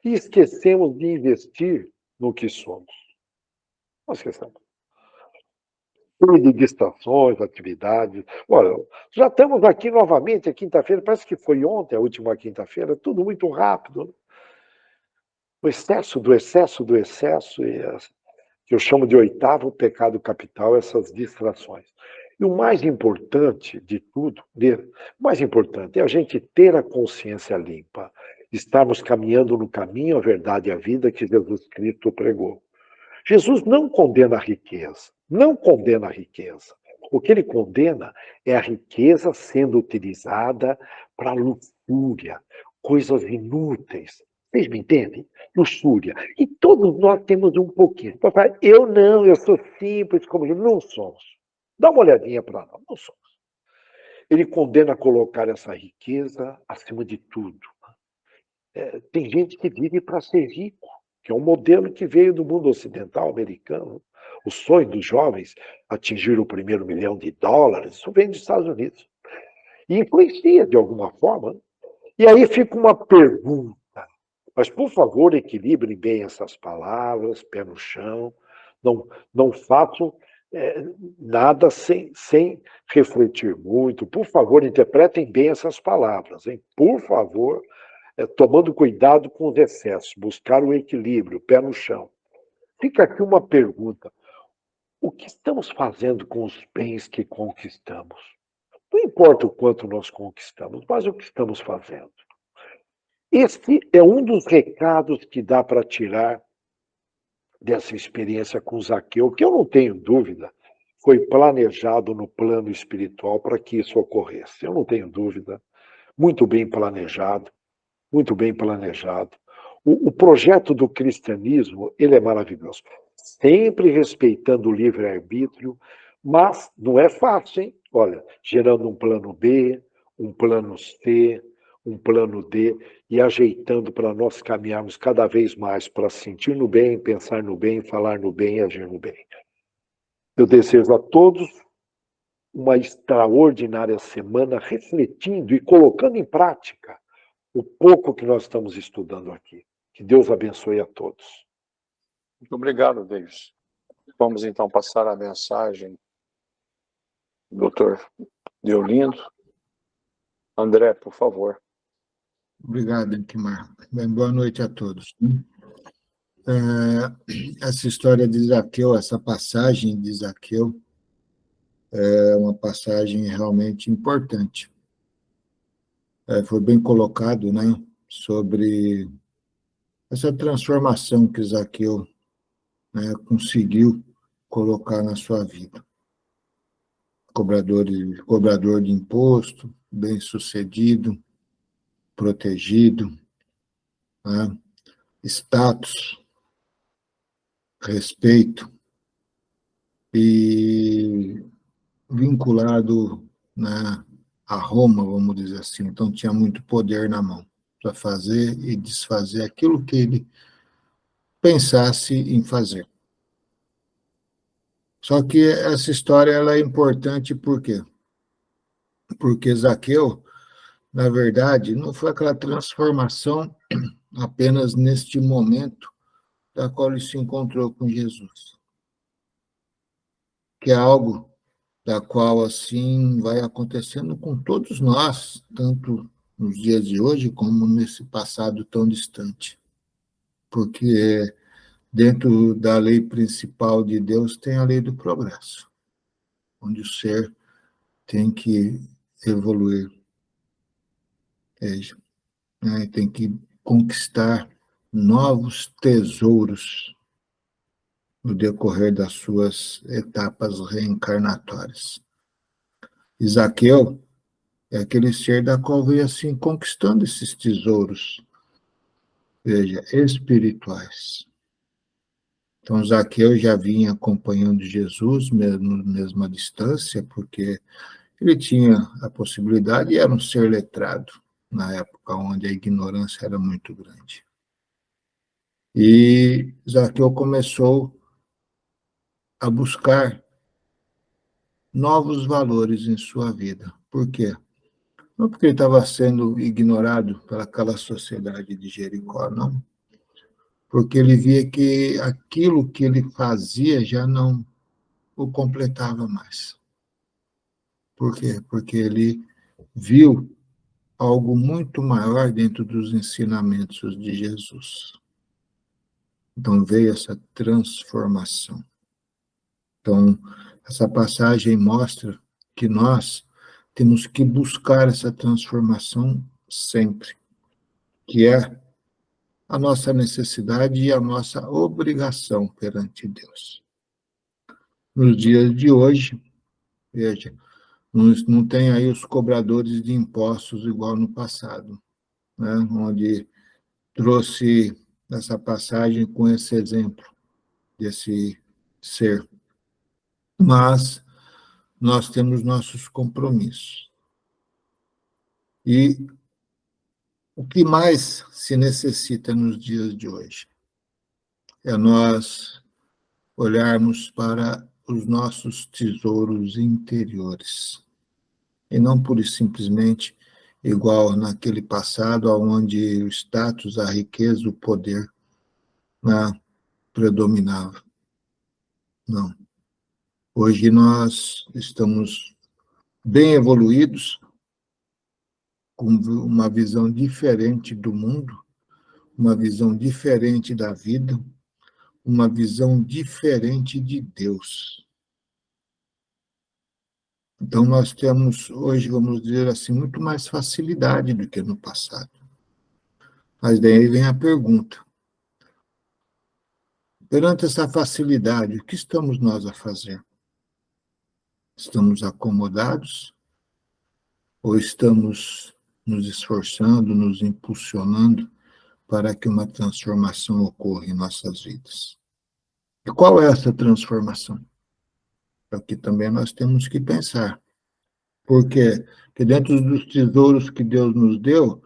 E esquecemos de investir no que somos. Nós esquecemos. De distrações, atividades. Olha, já estamos aqui novamente, a quinta-feira, parece que foi ontem, a última quinta-feira, tudo muito rápido. Né? O excesso do excesso do excesso, que eu chamo de oitavo pecado capital, essas distrações. E o mais importante de tudo, o mais importante é a gente ter a consciência limpa, estarmos caminhando no caminho, a verdade e a vida que Jesus Cristo pregou. Jesus não condena a riqueza, não condena a riqueza. O que ele condena é a riqueza sendo utilizada para luxúria, coisas inúteis. Vocês me entendem? Luxúria. E todos nós temos um pouquinho. Eu não, eu sou simples como eu. Não somos. Dá uma olhadinha para nós. Não somos. Ele condena a colocar essa riqueza acima de tudo. Tem gente que vive para ser rico, que é um modelo que veio do mundo ocidental americano. O sonho dos jovens atingir o primeiro $1 milhão, isso vem dos Estados Unidos. E influencia de alguma forma. E aí fica uma pergunta. Mas, por favor, equilibrem bem essas palavras, pé no chão. Não façam nada sem refletir muito. Por favor, interpretem bem essas palavras. Hein? Por favor, tomando cuidado com os excessos, buscar o equilíbrio, pé no chão. Fica aqui uma pergunta. O que estamos fazendo com os bens que conquistamos? Não importa o quanto nós conquistamos, mas o que estamos fazendo. Este é um dos recados que dá para tirar dessa experiência com Zaqueu, que eu não tenho dúvida, foi planejado no plano espiritual para que isso ocorresse. Eu não tenho dúvida. Muito bem planejado, muito bem planejado. O projeto do cristianismo, ele é maravilhoso. Sempre respeitando o livre-arbítrio, mas não é fácil, hein? Olha, gerando um plano B, um plano C, um plano D, e ajeitando para nós caminharmos cada vez mais para sentir no bem, pensar no bem, falar no bem e agir no bem. Eu desejo a todos uma extraordinária semana, refletindo e colocando em prática o pouco que nós estamos estudando aqui. Que Deus abençoe a todos. Muito obrigado, Davis. Vamos então passar a mensagem do Dr. Deolindo. André, por favor. Obrigado, Anquimar. Bem, boa noite a todos. Essa história de Zaqueu, essa passagem de Zaqueu, é uma passagem realmente importante. Foi bem colocado, né, sobre essa transformação que Zaqueu, né, conseguiu colocar na sua vida. Cobrador de imposto, bem-sucedido, protegido, né? Status, respeito e vinculado, né, a Roma, vamos dizer assim. Então tinha muito poder na mão para fazer e desfazer aquilo que ele pensasse em fazer. Só que essa história ela é importante por quê? Porque Zaqueu, na verdade, não foi aquela transformação apenas neste momento da qual ele se encontrou com Jesus, que é algo da qual assim vai acontecendo com todos nós, tanto nos dias de hoje como nesse passado tão distante. Porque dentro da lei principal de Deus tem a lei do progresso, onde o ser tem que evoluir, né? Tem que conquistar novos tesouros no decorrer das suas etapas reencarnatórias. Zaqueu é aquele ser da qual veio assim conquistando esses tesouros, veja, espirituais. Então, Zaqueu já vinha acompanhando Jesus, mesmo à distância, porque ele tinha a possibilidade e era um ser letrado, na época onde a ignorância era muito grande. E Zaqueu começou a buscar novos valores em sua vida. Por quê? Não porque ele estava sendo ignorado pelaquela sociedade de Jericó, não. Porque ele via que aquilo que ele fazia já não o completava mais. Por quê? Porque ele viu algo muito maior dentro dos ensinamentos de Jesus. Então veio essa transformação. Então, essa passagem mostra que nós temos que buscar essa transformação sempre, que é a nossa necessidade e a nossa obrigação perante Deus. Nos dias de hoje, veja, não tem aí os cobradores de impostos igual no passado, né? Onde trouxe essa passagem com esse exemplo desse ser. Mas nós temos nossos compromissos. E o que mais se necessita nos dias de hoje é nós olharmos para os nossos tesouros interiores e não pura e simplesmente igual naquele passado onde o status, a riqueza, o poder, né, predominava. Não. Hoje nós estamos bem evoluídos, com uma visão diferente do mundo, uma visão diferente da vida, uma visão diferente de Deus. Então, nós temos hoje, vamos dizer assim, muito mais facilidade do que no passado. Mas daí vem a pergunta: perante essa facilidade, o que estamos nós a fazer? Estamos acomodados? Ou estamos nos esforçando, nos impulsionando para que uma transformação ocorra em nossas vidas? E qual é essa transformação? É o que também nós temos que pensar. Por quê? Porque dentro dos tesouros que Deus nos deu,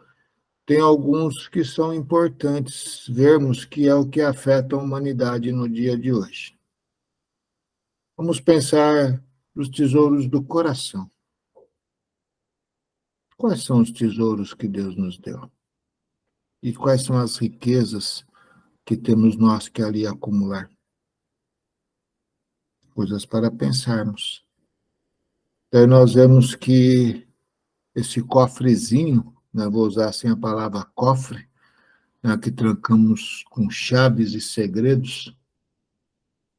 tem alguns que são importantes vermos que é o que afeta a humanidade no dia de hoje. Vamos pensar nos tesouros do coração. Quais são os tesouros que Deus nos deu? E quais são as riquezas que temos nós que ali acumular? Coisas para pensarmos. Daí nós vemos que esse cofrezinho, né, vou usar assim a palavra cofre, né, que trancamos com chaves e segredos,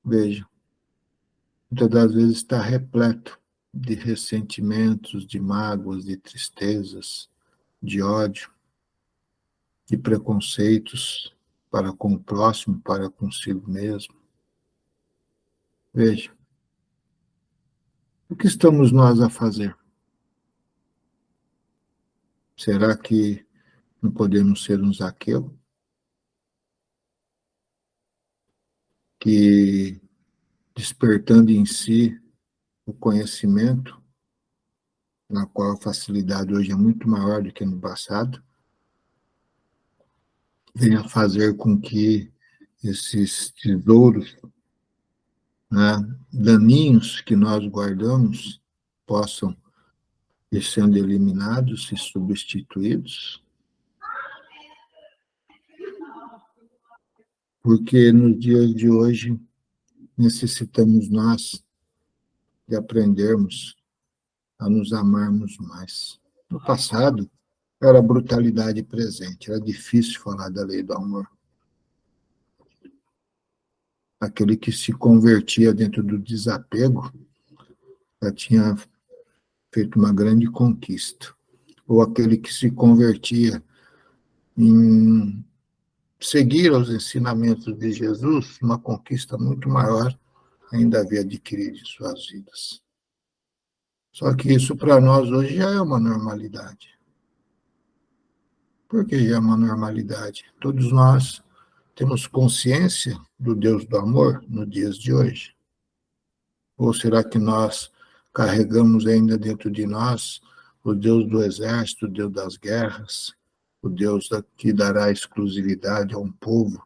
veja, muitas das vezes está repleto de ressentimentos, de mágoas, de tristezas, de ódio, de preconceitos para com o próximo, para consigo mesmo. Veja, o que estamos nós a fazer? Será que não podemos ser um Zaqueu? Que, despertando em si o conhecimento, na qual a facilidade hoje é muito maior do que no passado, venha fazer com que esses tesouros, né, daninhos que nós guardamos possam ir sendo eliminados e substituídos, porque nos dias de hoje necessitamos nós de aprendermos a nos amarmos mais. No passado, era a brutalidade presente, era difícil falar da lei do amor. Aquele que se convertia dentro do desapego já tinha feito uma grande conquista. Ou aquele que se convertia em seguir os ensinamentos de Jesus, uma conquista muito maior ainda havia adquirido em suas vidas. Só que isso para nós hoje já é uma normalidade. Por que já é uma normalidade? Todos nós temos consciência do Deus do amor nos dias de hoje? Ou será que nós carregamos ainda dentro de nós o Deus do exército, o Deus das guerras, o Deus que dará exclusividade a um povo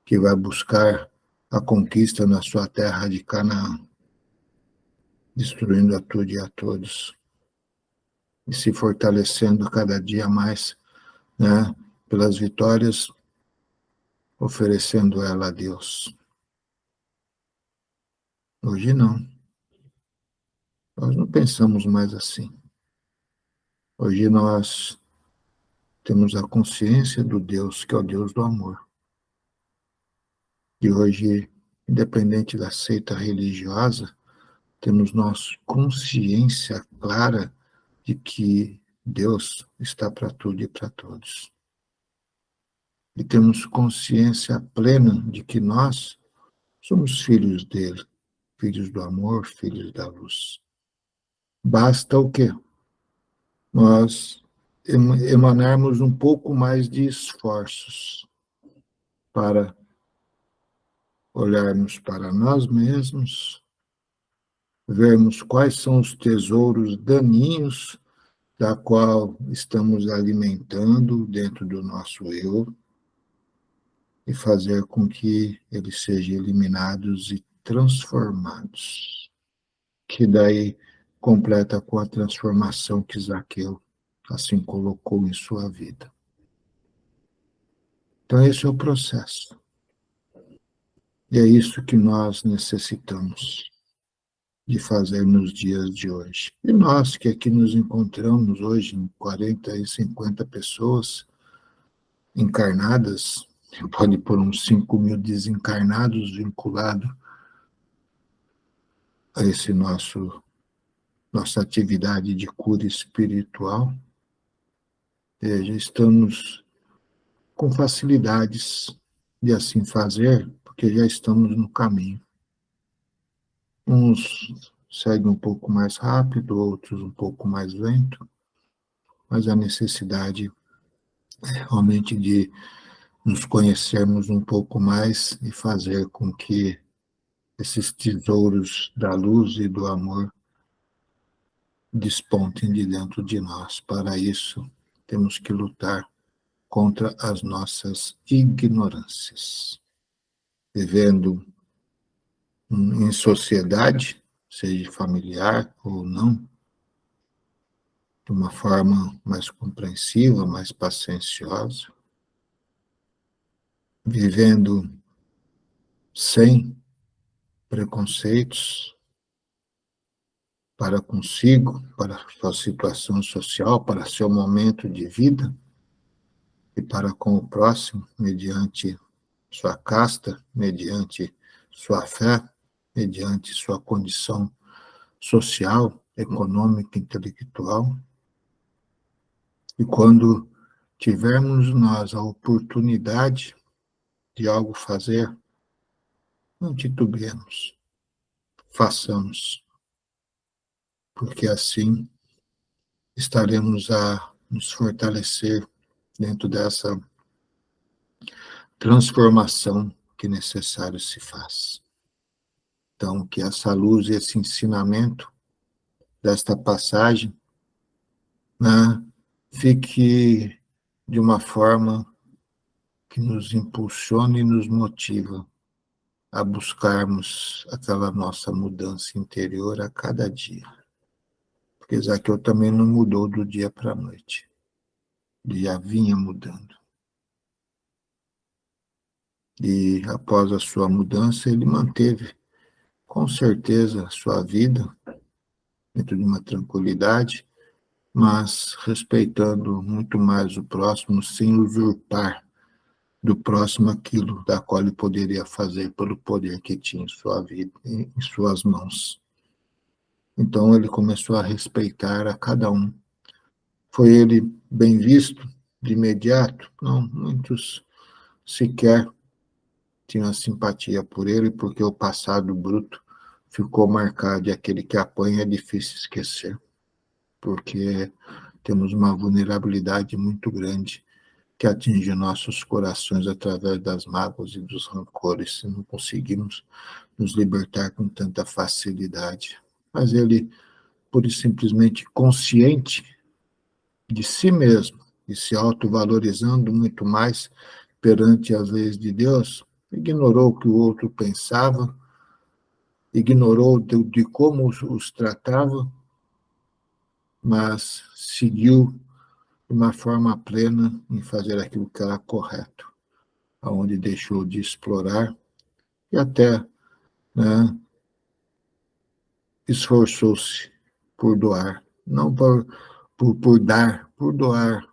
que vai buscar a conquista na sua terra de Canaã, destruindo a tudo e a todos, e se fortalecendo cada dia mais, né, pelas vitórias, oferecendo ela a Deus. Hoje não. Nós não pensamos mais assim. Hoje nós temos a consciência do Deus, que é o Deus do amor. E hoje, independente da seita religiosa, temos nossa consciência clara de que Deus está para tudo e para todos. E temos consciência plena de que nós somos filhos dele, filhos do amor, filhos da luz. Basta o quê? Nós emanarmos um pouco mais de esforços para olharmos para nós mesmos, vermos quais são os tesouros daninhos da qual estamos alimentando dentro do nosso eu e fazer com que eles sejam eliminados e transformados, que daí completa com a transformação que Zaqueu assim colocou em sua vida. Então esse é o processo. E é isso que nós necessitamos de fazer nos dias de hoje. E nós que aqui nos encontramos hoje em 40 e 50 pessoas encarnadas, pode pôr uns 5.000 desencarnados vinculados a esse nossa atividade de cura espiritual, já estamos com facilidades de assim fazer, porque já estamos no caminho. Uns seguem um pouco mais rápido, outros um pouco mais lento, mas a necessidade é realmente de nos conhecermos um pouco mais e fazer com que esses tesouros da luz e do amor despontem de dentro de nós. Para isso, temos que lutar contra as nossas ignorâncias. Vivendo em sociedade, seja familiar ou não, de uma forma mais compreensiva, mais pacienciosa, vivendo sem preconceitos para consigo, para sua situação social, para seu momento de vida e para com o próximo, mediante sua casta, mediante sua fé, mediante sua condição social, econômica, intelectual. E quando tivermos nós a oportunidade de algo fazer, não titubeemos, façamos, porque assim estaremos a nos fortalecer dentro dessa transformação que necessário se faz. Então, que essa luz e esse ensinamento desta passagem, né, fique de uma forma que nos impulsione e nos motiva a buscarmos aquela nossa mudança interior a cada dia. Porque Zaqueu também não mudou do dia para a noite. Ele já vinha mudando. E após a sua mudança, ele manteve, com certeza, a sua vida dentro de uma tranquilidade, mas respeitando muito mais o próximo, sem usurpar do próximo aquilo da qual ele poderia fazer pelo poder que tinha em sua vida, em suas mãos. Então ele começou a respeitar a cada um. Foi ele bem visto de imediato? Não, muitos sequer tinham simpatia por ele, porque o passado bruto ficou marcado, e aquele que apanha é difícil esquecer, porque temos uma vulnerabilidade muito grande que atinge nossos corações através das mágoas e dos rancores, e não conseguimos nos libertar com tanta facilidade. Mas ele, pura e simplesmente consciente de si mesmo, e se autovalorizando muito mais perante as leis de Deus, ignorou o que o outro pensava, ignorou de como os tratava, mas seguiu de uma forma plena em fazer aquilo que era correto, aonde deixou de explorar e até, né, esforçou-se por doar, não por dar, por doar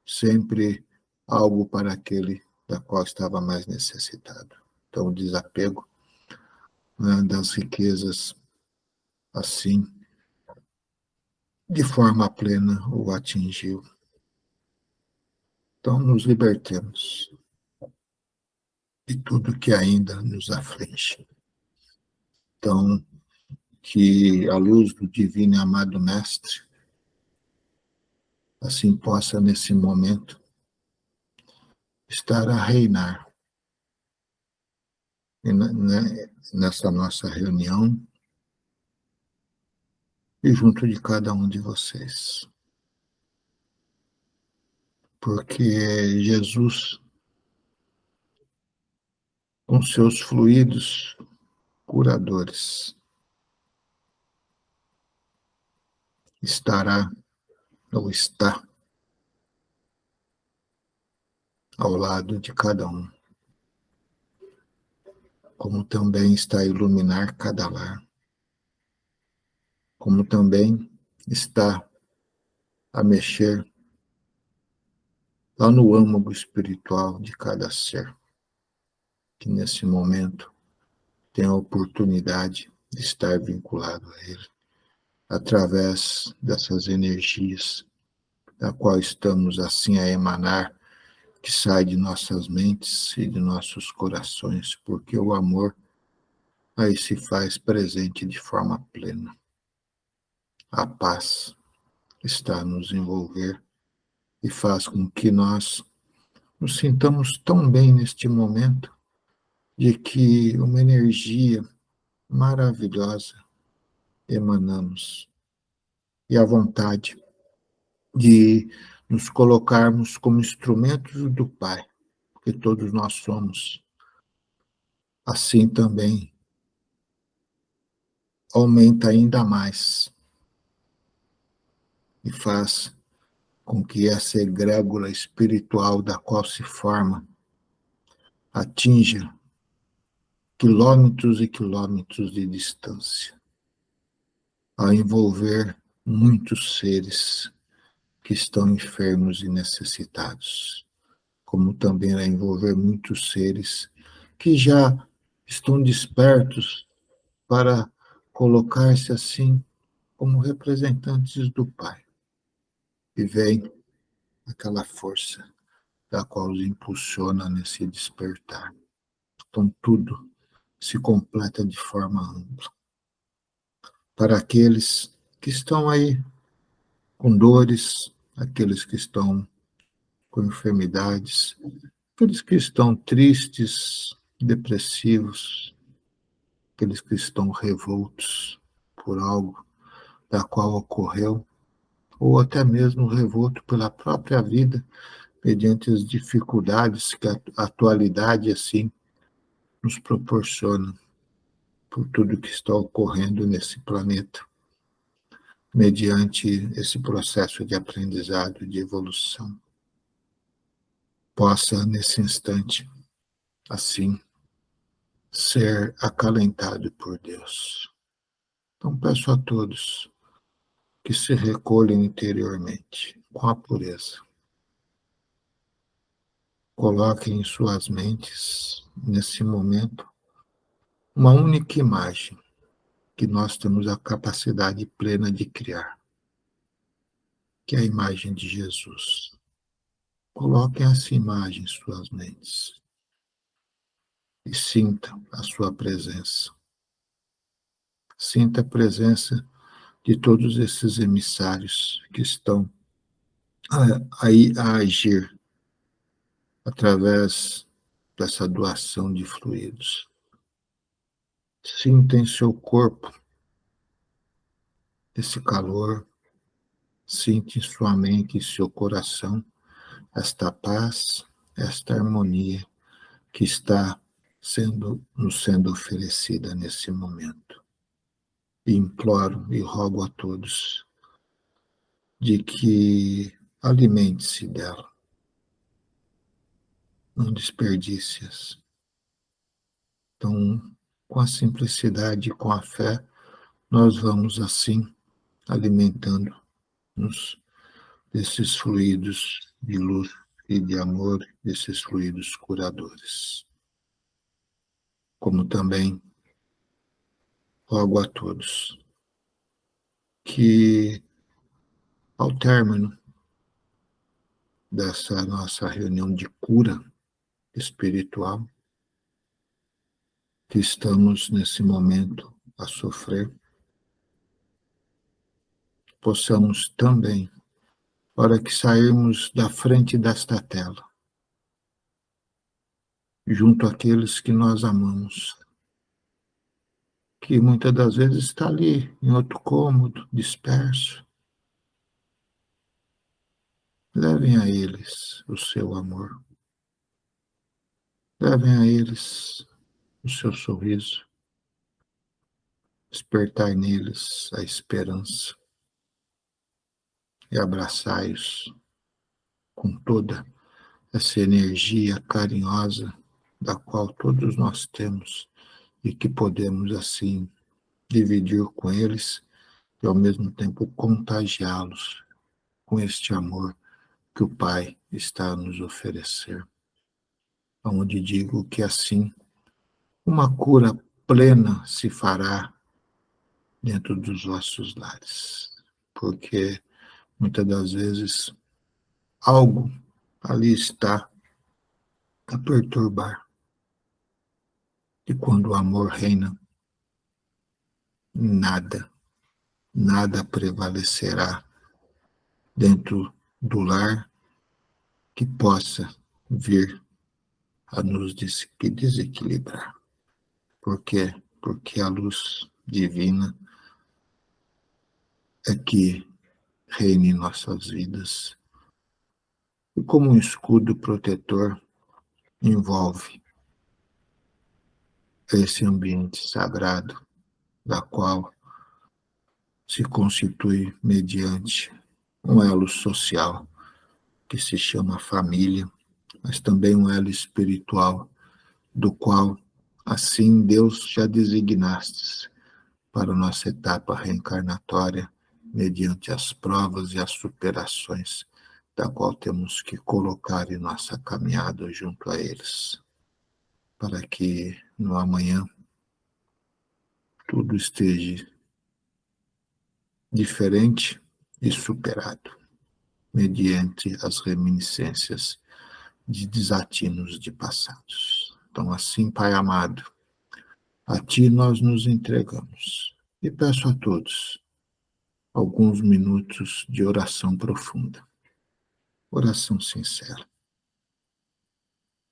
sempre algo para aquele da qual estava mais necessitado. Então, o desapego, né, das riquezas, assim, de forma plena, o atingiu. Então, nos libertemos de tudo que ainda nos aflige. Então, que a luz do divino e amado Mestre assim possa, nesse momento, estar a reinar nessa nossa reunião e junto de cada um de vocês. Porque Jesus, com seus fluidos curadores, estará ou está ao lado de cada um, como também está a iluminar cada lar, como também está a mexer lá no âmago espiritual de cada ser, que nesse momento tem a oportunidade de estar vinculado a ele, através dessas energias da qual estamos assim a emanar, que sai de nossas mentes e de nossos corações, porque o amor aí se faz presente de forma plena. A paz está a nos envolver e faz com que nós nos sintamos tão bem neste momento, de que uma energia maravilhosa emanamos, e a vontade de nos colocarmos como instrumentos do Pai, que todos nós somos, assim também aumenta ainda mais e faz com que essa egrégora espiritual da qual se forma atinja quilômetros e quilômetros de distância, a envolver muitos seres que estão enfermos e necessitados, como também a envolver muitos seres que já estão despertos para colocar-se assim como representantes do Pai. E vem aquela força da qual os impulsiona nesse despertar. Então tudo se completa de forma ampla. Para aqueles que estão aí com dores, aqueles que estão com enfermidades, aqueles que estão tristes, depressivos, aqueles que estão revoltos por algo da qual ocorreu, ou até mesmo revolto pela própria vida, mediante as dificuldades que a atualidade assim nos proporciona, por tudo que está ocorrendo nesse planeta, mediante esse processo de aprendizado, de evolução. Possa, nesse instante, assim, ser acalentado por Deus. Então, peço a todos que se recolham interiormente, com a pureza. Coloquem em suas mentes, nesse momento, uma única imagem que nós temos a capacidade plena de criar, que é a imagem de Jesus. Coloquem essa imagem em suas mentes e sintam a sua presença. Sinta a presença de todos esses emissários que estão aí a agir através dessa doação de fluidos. Sinta em seu corpo esse calor, sinta em sua mente e seu coração esta paz, esta harmonia que está nos sendo oferecida nesse momento. E imploro e rogo a todos de que alimente-se dela, não desperdice-as. Então, com a simplicidade e com a fé, nós vamos assim alimentando-nos desses fluidos de luz e de amor, desses fluidos curadores. Como também rogo a todos que, ao término dessa nossa reunião de cura espiritual, que estamos nesse momento a sofrer, possamos também, para que sairmos da frente desta tela, junto àqueles que nós amamos, que muitas das vezes está ali, em outro cômodo, disperso. Levem a eles o seu amor. Levem a eles o seu sorriso. Despertai neles a esperança e abraçai-os com toda essa energia carinhosa da qual todos nós temos e que podemos, assim, dividir com eles e, ao mesmo tempo, contagiá-los com este amor que o Pai está a nos oferecer. Onde digo que, assim, uma cura plena se fará dentro dos vossos lares, porque muitas das vezes algo ali está a perturbar. E quando o amor reina, nada prevalecerá dentro do lar que possa vir a nos desequilibrar. Por quê? Porque a luz divina é que reina em nossas vidas. E como um escudo protetor, envolve esse ambiente sagrado, da qual se constitui mediante um elo social que se chama família, mas também um elo espiritual, do qual, assim, Deus já designaste para a nossa etapa reencarnatória, mediante as provas e as superações, da qual temos que colocar em nossa caminhada junto a eles, para que no amanhã tudo esteja diferente e superado, mediante as reminiscências de desatinos de passados. Então, assim, Pai amado, a Ti nós nos entregamos e peço a todos alguns minutos de oração profunda. oração sincera.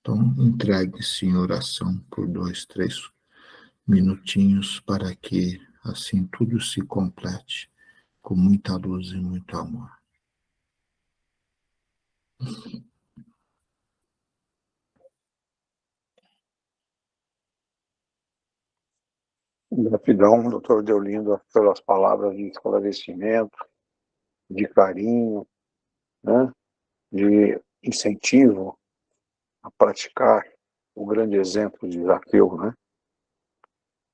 Então, entregue-se em oração por 2, 3 minutinhos para que, assim, tudo se complete com muita luz e muito amor. Gratidão, doutor Deolindo, pelas palavras de esclarecimento, de carinho, né, de incentivo a praticar o grande exemplo de Zaqueu, né,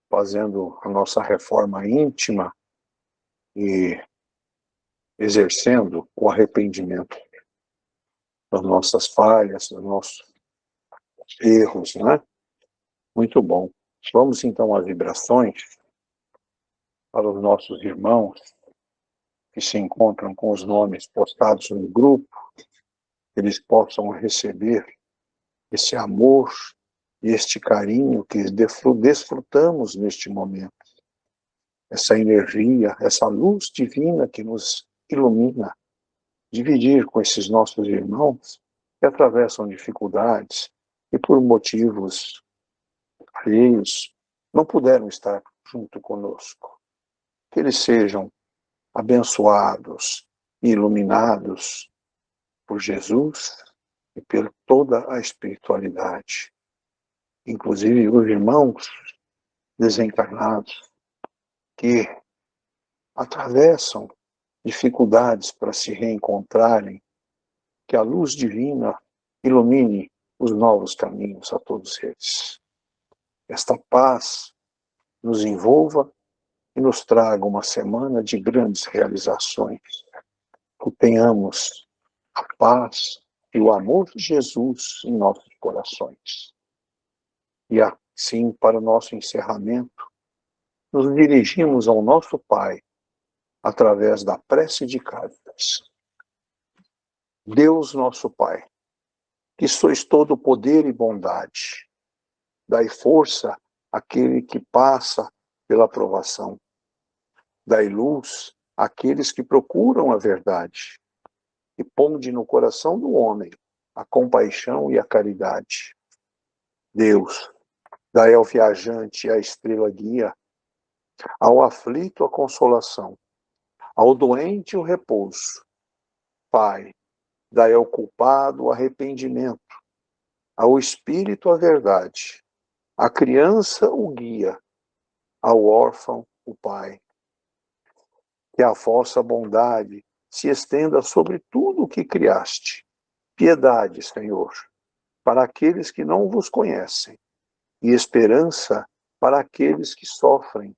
fazendo a nossa reforma íntima e exercendo o arrependimento das nossas falhas, dos nossos erros, né? Muito bom. Vamos então às vibrações para os nossos irmãos que se encontram com os nomes postados no grupo, eles possam receber esse amor e este carinho que desfrutamos neste momento. Essa energia, essa luz divina que nos ilumina, dividir com esses nossos irmãos que atravessam dificuldades e por motivos alheios não puderam estar junto conosco. Que eles sejam abençoados e iluminados por Jesus e por toda a espiritualidade. Inclusive os irmãos desencarnados que atravessam dificuldades para se reencontrarem, que a luz divina ilumine os novos caminhos a todos eles. Esta paz nos envolva e nos traga uma semana de grandes realizações. Que tenhamos a paz e o amor de Jesus em nossos corações. E assim, para o nosso encerramento, nos dirigimos ao nosso Pai através da prece de Cáritas. Deus nosso Pai, que sois todo poder e bondade, dai força àquele que passa pela provação, dai luz àqueles que procuram a verdade, e ponde no coração do homem a compaixão e a caridade. Deus, dai ao viajante a estrela guia, ao aflito a consolação, ao doente o repouso. Pai, dai ao culpado o arrependimento, ao espírito a verdade, à criança o guia, ao órfão o pai. Que a vossa bondade se estenda sobre tudo o que criaste. Piedade, Senhor, para aqueles que não vos conhecem, e esperança para aqueles que sofrem.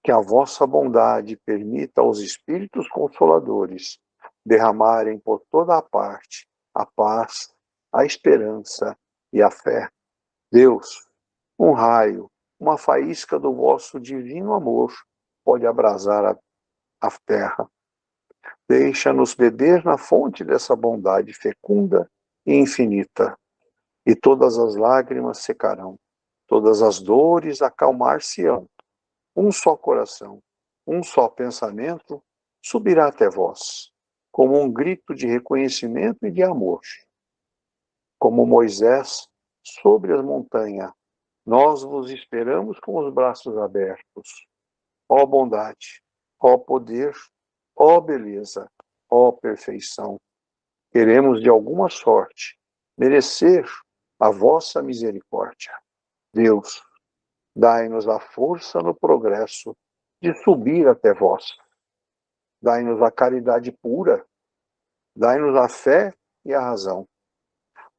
Que a vossa bondade permita aos Espíritos Consoladores derramarem por toda a parte a paz, a esperança e a fé. Deus, um raio, uma faísca do vosso divino amor pode abrasar a terra. Deixa-nos beber na fonte dessa bondade fecunda e infinita, e todas as lágrimas secarão, todas as dores acalmar-se-ão. Um só coração, um só pensamento subirá até vós, como um grito de reconhecimento e de amor. Como Moisés sobre as montanhas, nós vos esperamos com os braços abertos. Ó bondade, ó poder, ó beleza, ó perfeição. Queremos de alguma sorte merecer a vossa misericórdia. Deus, dai-nos a força no progresso de subir até vós. Dai-nos a caridade pura, dai-nos a fé e a razão.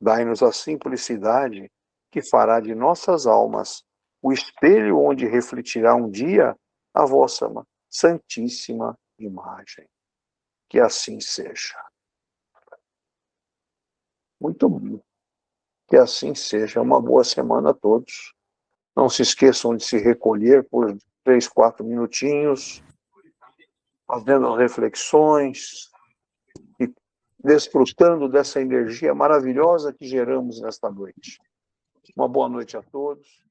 Dai-nos a simplicidade que fará de nossas almas o espelho onde refletirá um dia a vossa santíssima imagem. Que assim seja. Muito bom. Que assim seja. Uma boa semana a todos. Não se esqueçam de se recolher por 3, 4 minutinhos, fazendo reflexões e desfrutando dessa energia maravilhosa que geramos nesta noite. Uma boa noite a todos.